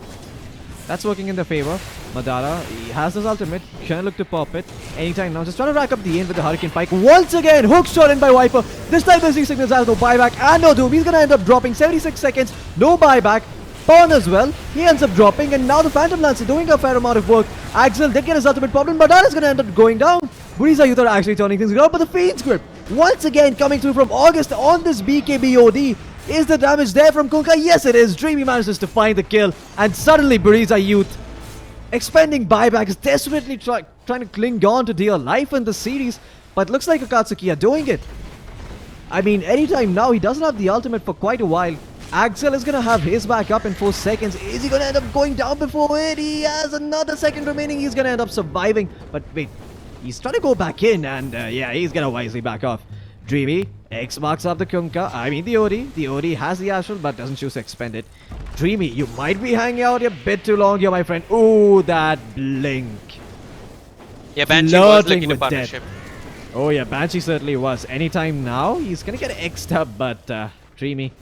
that's working in their favor. Madara, he has his ultimate, gonna look to pop it anytime now. Just trying to rack up the in with the Hurricane Pike. Once again, hook shot in by Viper. This time the Z-Signals has no buyback and no Doom. He's gonna end up dropping 76 seconds, no buyback. Pawn as well, he ends up dropping, and now the Phantom Lancer doing a fair amount of work. Axel did get his ultimate problem, but Madara's gonna end up going down. Buriza Youth are actually turning things around, but the Fiend's Grip once again coming through from August on this BKB OD. Is the damage there from Kunkka? Yes, it is. Dreamy manages to find the kill, and suddenly Buriza Youth, expending buybacks, desperately trying to cling on to dear life in the series, but looks like Akatsuki are doing it. I mean, anytime now, he doesn't have the ultimate for quite a while. Axel is going to have his back up in 4 seconds. Is he going to end up going down before it? He has another second remaining. He's going to end up surviving. But wait, he's trying to go back in, and yeah, he's going to wisely back off. Dreamy, X marks up the Kunkka. I mean the OD. The OD has the Astral, but doesn't choose to expend it. Dreamy, you might be hanging out here a bit too long here, my friend. Ooh, that blink. Yeah, Banshee was Flirting looking to with punish death. him. Oh yeah, Banshee certainly was. Anytime now, he's going to get X'd up, but Dreamy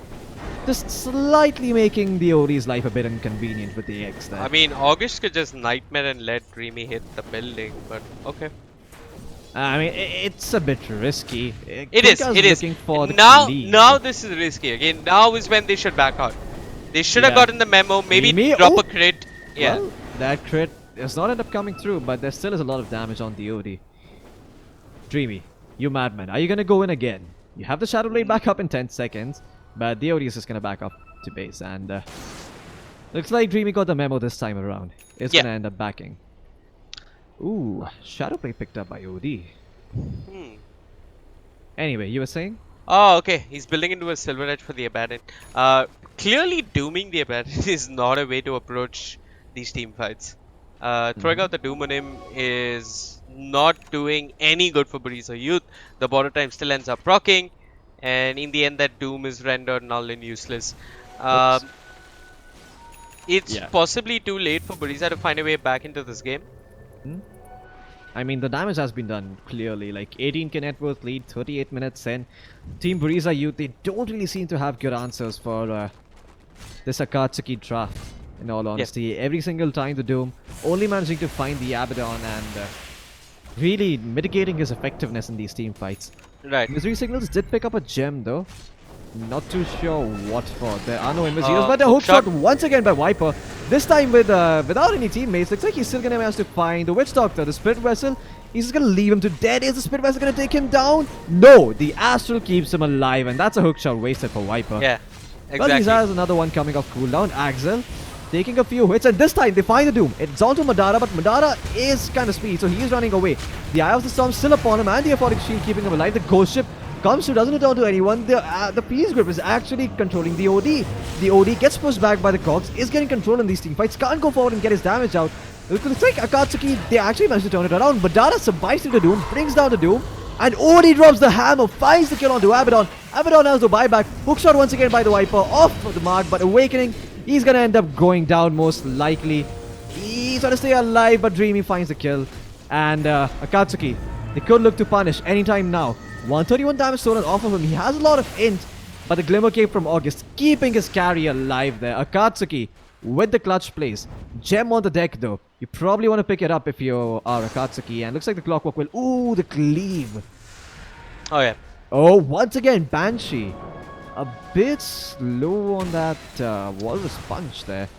just slightly making the OD's life a bit inconvenient with the X there. I mean, August could just nightmare and let Dreamy hit the building, but okay. I mean, it's a bit risky. It is. Looking for the Now lead. this is risky. Again, now is when they should back out. They should have Yeah. gotten the memo, maybe Dreamy, drop oh. a crit. Yeah. Well, that crit does not end up coming through, but there still is a lot of damage on the OD. Dreamy, you madman, are you gonna go in again? You have the Shadow Blade back up in 10 seconds, but the OD is just gonna back up to base, and looks like Dreamy got the memo this time around. It's Yeah. gonna end up backing. Ooh, Shadow Blade picked up by OD. Hmm. Anyway, you were saying? Oh, okay. He's building into a Silver Edge for the Abaddon. Clearly, dooming the Abaddon is not a way to approach these team fights. Throwing out the Doom on him is not doing any good for Buriza Youth. The border time still ends up proccing, and in the end, that Doom is rendered null and useless. Oops. It's Yeah. possibly too late for Buriza to find a way back into this game. I mean, the damage has been done clearly. Like 18k net worth lead, 38 minutes in. Team Buriza Youth, they don't really seem to have good answers for this Akatsuki draft. In all honesty, every single time the Doom, only managing to find the Abaddon and really mitigating his effectiveness in these team fights. Right. Misery Signals did pick up a gem though. Not too sure what for. There are no invis heroes, but a hook shot once again by Viper. This time with without any teammates. Looks like he's still gonna manage to find the Witch Doctor, the Spirit Vessel. He's just gonna leave him to dead. Is the Spirit Vessel gonna take him down? No, the Astral keeps him alive, and that's a hook shot wasted for Viper. Yeah. Well, he Exactly. has another one coming off cooldown. Axel taking a few hits, and this time they find the Doom. It's on to Madara, but Madara is kind of speedy, so he is running away. The Eye of the Storm still upon him, and the Aphotic Shield keeping him alive. The Ghost Ship comes through, doesn't return to anyone. The Peace Grip is actually controlling the OD. The OD gets pushed back by the Cogs, is getting control in these team fights, can't go forward and get his damage out. It looks like Akatsuki, they actually managed to turn it around. Madara survives through the Doom, brings down the Doom, and OD drops the hammer, finds the kill onto Abaddon. Abaddon has the buyback. Hookshot once again by the Viper, off the mark, but Awakening, he's gonna end up going down most likely. He's trying to stay alive, but Dreamy finds the kill. And Akatsuki, they could look to punish anytime now. 131 damage stolen off of him. He has a lot of int, But the glimmer came from August, keeping his carry alive there. Akatsuki with the clutch plays. Gem on the deck though. You probably want to pick it up if you are Akatsuki. And looks like the clockwork will... Ooh, the cleave. Oh yeah. Oh, once again, Banshee. A bit slow on that walrus punch there.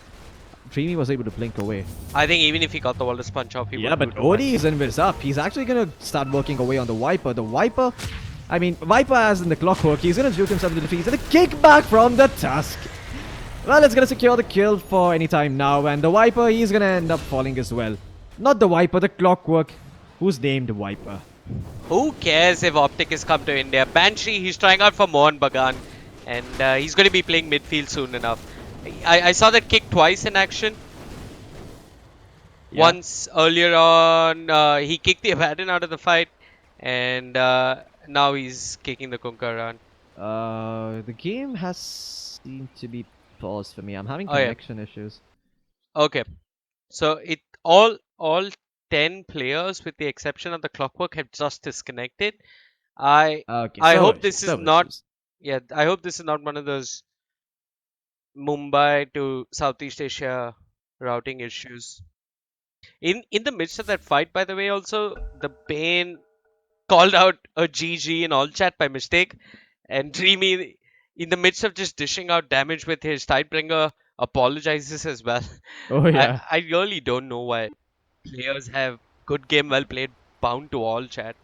Dreamy was able to blink away. I think even if he got the walrus punch off, he Yeah, would but do no Odie is in with up. He's actually going to start working away on the Viper. The Viper... I mean, Viper as in the clockwork. He's going to juke himself to defeat. He's going to kick back from the Tusk. Well, it's going to secure the kill for any time now. And the Viper, he's going to end up falling as well. Not the Viper, the clockwork. Who's named Viper? Who cares if Optic has come to India? Banshee, he's trying out for Mohan Bagan. And he's going to be playing midfield soon enough. I saw that kick twice in action. Yeah. Once earlier on, he kicked the Abaddon out of the fight. And now he's kicking the Kunkka around. The game has seemed to be paused for me. I'm having Oh, yeah. connection issues. Okay. So it all 10 players with the exception of the clockwork have just disconnected. I Okay, hope this is server not issues. yeah, I hope this is not one of those Mumbai to Southeast Asia routing issues. In the midst of that fight, by the way, also the Bane called out a GG in all chat by mistake, and Dreamy, in the midst of just dishing out damage with his Tidebringer, apologizes as well. Oh, yeah. I really don't know why players have good game well played bound to all chat.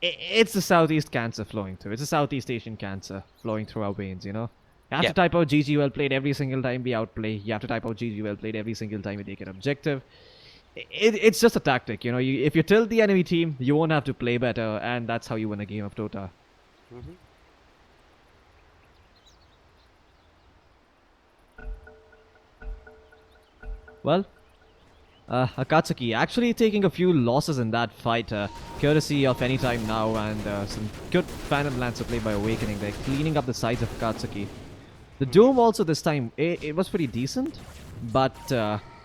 It's the Southeast cancer flowing through. It's a Southeast Asian cancer flowing through our veins, you know? You have Yeah. to type out GG well played every single time we outplay. You have to type out GG well played every single time we take an objective. It's just a tactic, you know? If you tilt the enemy team, you won't have to play better, and that's how you win a game of Dota. Well, Akatsuki actually taking a few losses in that fight, courtesy of Anytime Now and some good Phantom Lancer play by Awakening. They're cleaning up the sides of Akatsuki. The Doom also this time, it was pretty decent, but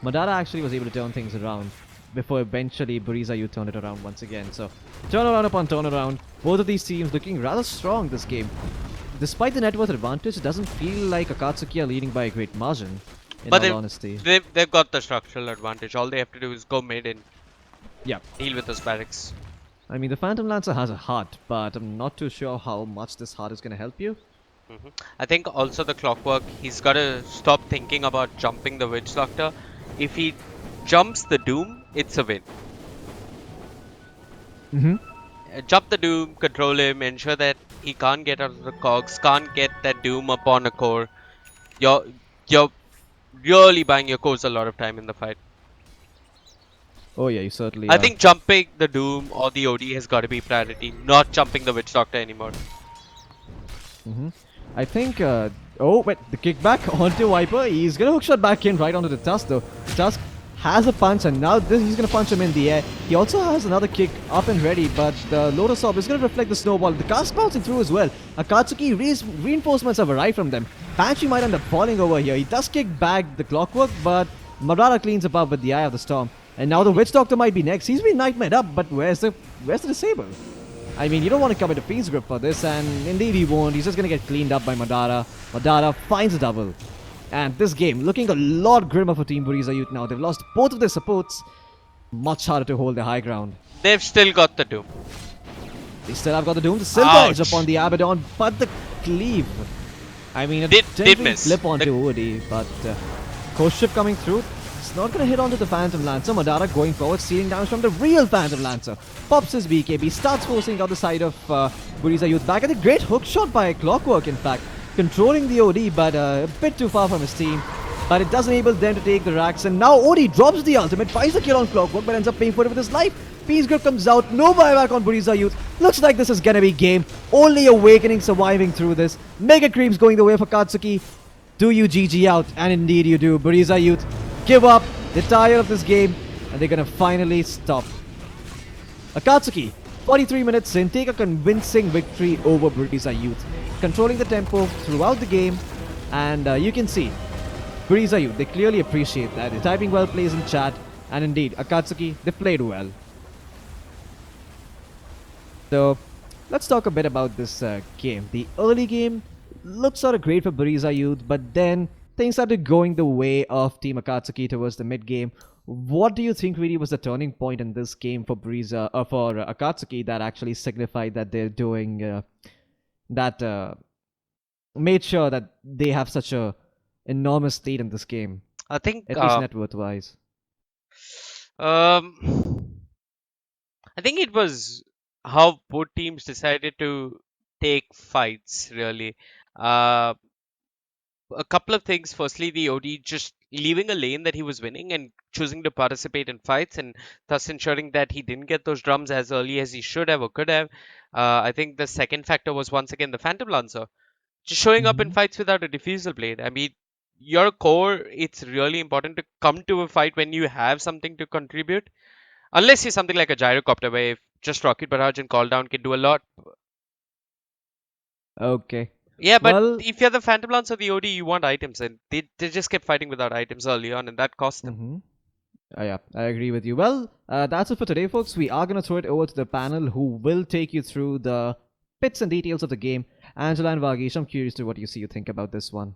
Madara actually was able to turn things around before eventually Buriza you turned it around once again. So, turnaround upon turnaround, both of these teams looking rather strong this game. Despite the net worth advantage, it doesn't feel like Akatsuki are leading by a great margin. In But all honesty. they've got the structural advantage. All they have to do is go mid and Yeah. deal with those barracks. I mean, the Phantom Lancer has a heart, but I'm not too sure how much this heart is going to help you. I think also the clockwork, he's got to stop thinking about jumping the Witch Doctor. If he jumps the Doom, it's a win. Jump the Doom, control him, ensure that he can't get out of the cogs, can't get that Doom upon a core. You're really buying your cores a lot of time in the fight. Oh yeah, you certainly I are. think jumping the Doom or the OD has got to be priority, not jumping the Witch Doctor anymore. I think, oh, wait, the kickback onto Viper. He's going to hookshot back in right onto the Tusk, though. Tusk has a punch, and now he's going to punch him in the air. He also has another kick up and ready, but the Lotus Orb is going to reflect the snowball. The cast bouncing through as well. Akatsuki reinforcements have arrived from them. Banshee might end up falling over here. He does kick back the clockwork, but Madara cleans up with the Eye of the Storm. And now the Witch Doctor might be next. He's been nightmared up, but where's the disable? I mean, you don't want to commit a Fiend's Grip for this, and indeed he won't. He's just going to get cleaned up by Madara. Madara finds a double. And this game looking a lot grimmer for Team Buriza Youth now. They've lost both of their supports. Much harder to hold their high ground. They've still got the Doom. They still have got the Doom. The Silver Edge Ouch. upon the Abaddon, but the Cleave. I mean, it Did miss. flip onto Odi, but Coast Ship coming through. It's not going to hit onto the Phantom Lancer. Madara going forward, stealing damage from the real Phantom Lancer. Pops his BKB, starts forcing out the side of Buriza Youth back. And a great hook shot by Clockwork, in fact. Controlling the OD, but a bit too far from his team. But it does enable them to take the racks. And now OD drops the ultimate, finds the kill on Clockwork, but ends up paying for it with his life. Peace Grip comes out, no buyback on Buriza Youth. Looks like this is gonna be game. Only Awakening surviving through this. Mega Creeps going the way for Akatsuki. Do you GG out? And indeed you do. Buriza Youth give up. They're tired of this game, and they're gonna finally stop. Akatsuki, 43 minutes in, take a convincing victory over Buriza Youth, controlling the tempo throughout the game, and you can see Buriza Youth, they clearly appreciate that. They're typing well plays in chat, and indeed, Akatsuki, they played well. So, let's talk a bit about this game. The early game looked sort of great for Buriza Youth, but then things started going the way of Team Akatsuki towards the mid game. What do you think really was the turning point in this game for Akatsuki that actually signified that they're doing that made sure that they have such a enormous lead in this game, I think at least net worth wise? um, I think it was how both teams decided to take fights, really. Uh, a couple of things. Firstly, the OD just leaving a lane that he was winning and choosing to participate in fights, and thus ensuring that he didn't get those drums as early as he should have or could have. I think the second factor was once again the Phantom Lancer just showing up in Mm-hmm. fights without a diffusal blade. I mean, your core, it's really important to come to a fight when you have something to contribute. Unless you're something like a gyrocopter, where if just Rocket Barrage and Call Down can do a lot. Okay. Yeah, but Well, if you're the Phantom Lance or the OD, you want items, and they just kept fighting without items early on, and that cost them. mm-hmm. Yeah, I agree with you. Well, that's it for today, folks. We are going to throw it over to the panel who will take you through the bits and details of the game. Angela and Vagish, I'm curious to what you think about this one.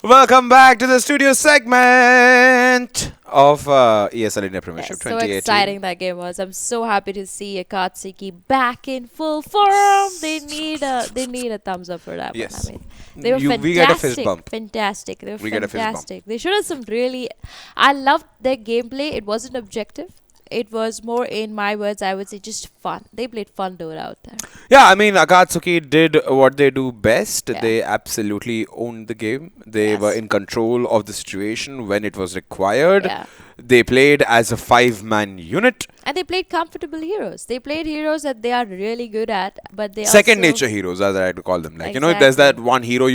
Welcome back to the studio segment of ESL India Premiership So 2018. exciting that game was. I'm so happy to see Akatsuki back in full form. They need a thumbs up for that Yes. one. I mean, they were fantastic. We get a fist bump. Fantastic. They were We get a fist bump. fantastic. They showed us some really. I loved their gameplay. It wasn't objective. It was more, in my words, I would say, just fun. They played fun Dota out there. Yeah, I mean, Akatsuki did what they do best. Yeah. They absolutely owned the game. They were Yes. in control of the situation when it was required. Yeah. They played as a five-man unit. And they played comfortable heroes. They played heroes that they are really good at, but they Second also, nature heroes, as I like to call them. Like, you know, if there's that one hero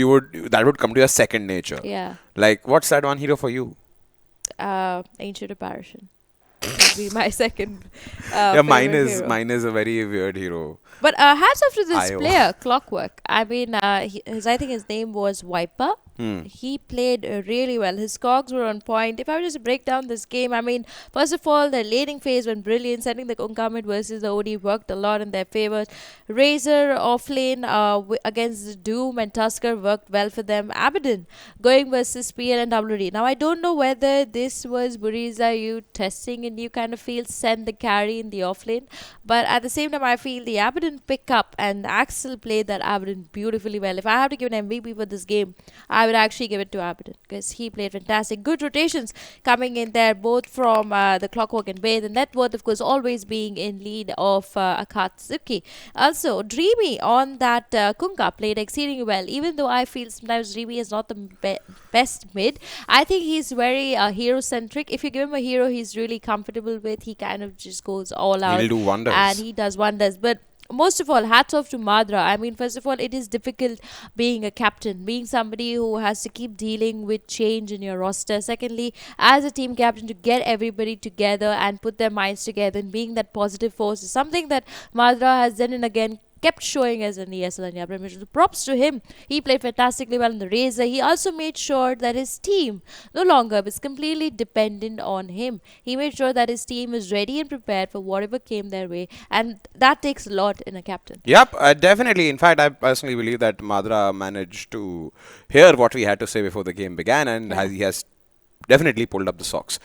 that would come to your second nature. Yeah. Like, what's that one hero for you? Ancient Apparition would be my second Yeah, mine favorite is hero. mine is a very weird hero. But hats off to this IO. player, Clockwork. I mean, I think his name was Wiper. He played really well. His cogs were on point. If I were just to break down this game, I mean, first of all, the laning phase went brilliant. Setting the Uncommon versus the OD worked a lot in their favor. Razor off lane against Doom and Tusker worked well for them. Abaddon going versus PL and WD. Now, I don't know whether this was Buriza you testing a new kind of field, send the carry in the off lane. But at the same time, I feel the Abaddon pick up and Axel played that Abaddon beautifully well. If I have to give an MVP for this game, I would actually give it to Abaddon because he played fantastic. Good rotations coming in there, both from the Clockwork and Bay. The net worth, of course, always being in lead of Akatsuki. Also, Dreamy on that Kunka played exceedingly well. Even though I feel sometimes Dreamy is not the best mid, I think he's very hero centric. If you give him a hero he's really comfortable with, he kind of just goes all out. He'll do wonders. And he does wonders. But most of all, hats off to Madra. I mean, first of all, it is difficult being a captain, being somebody who has to keep dealing with change in your roster. Secondly, as a team captain, to get everybody together and put their minds together and being that positive force is something that Madra has done and again kept showing as an ESL and Premiership. Props to him. He played fantastically well in the Razor. He also made sure that his team no longer was completely dependent on him. He made sure that his team is ready and prepared for whatever came their way, and that takes a lot in a captain. Yep, definitely. In fact, I personally believe that Madra managed to hear what we had to say before the game began, and he has definitely pulled up the socks.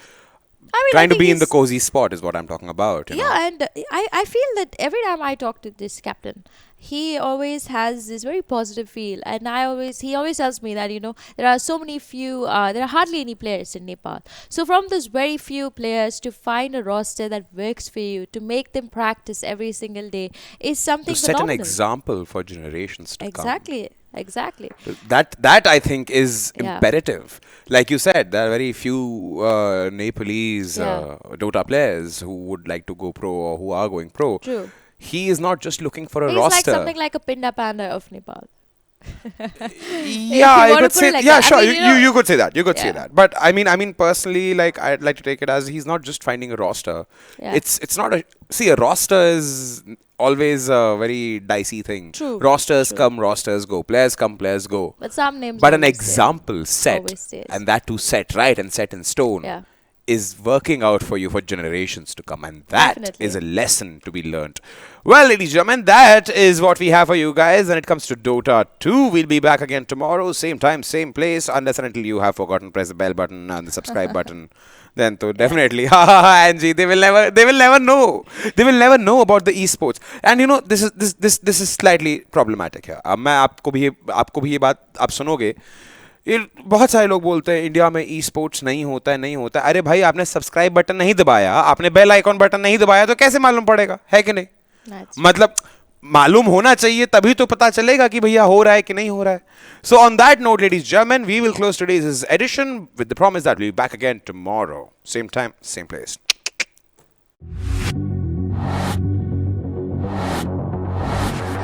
I mean, Trying to think be in the he's- cozy spot is what I'm talking about. You know? Yeah, and I feel that every time I talk to this captain, he always has this very positive feel, and he always tells me that there are so many few, there are hardly any players in Nepal. So from those very few players to find a roster that works for you, to make them practice every single day, is something To set an phenomenal. example for generations to come. Exactly. That I think is Yeah. imperative. Like you said, there are very few Nepalese Yeah. Dota players who would like to go pro or who are going pro. True. He is not just looking for a He's roster. like something like a Pinda Panda of Nepal. Yeah, I wanna could put say it like yeah, that. I sure. mean, You could say that. You could say yeah. that. But I mean personally, like I'd like to take it as he's not just finding a roster. Yeah. It's not a see a roster is always a very dicey thing. True. Rosters True. come, rosters go. Players come, players go. But some names But an always stay. example set, Always stays. and that too set right and set in stone, Yeah. is working out for you for generations to come, and that Definitely. is a lesson to be learnt. Well, ladies and gentlemen, that is what we have for you guys when it comes to Dota 2. We'll be back again tomorrow, same time, same place, unless and until you have forgotten press the bell button and the subscribe button. Then to definitely, Angie, they will never know. They will never know about the esports. And you know, this is slightly problematic here. अब मैं आपको भी ये बात आप सुनोगे. ये बहुत सारे लोग बोलते हैं इंडिया में ई स्पोर्ट्स नहीं होता है, नहीं होता है. अरे भाई, आपने सब्सक्राइब बटन नहीं दबाया, आपने बेल आइकॉन बटन नहीं दबाया, तो कैसे मालूम पड़ेगा, है कि नहीं? That's मतलब मालूम होना चाहिए, तभी तो पता चलेगा कि भैया हो रहा है कि नहीं हो रहा है. So on that note, ladies and gentlemen, we will close today's edition with the promise that we'll be back again tomorrow. Same time, same place.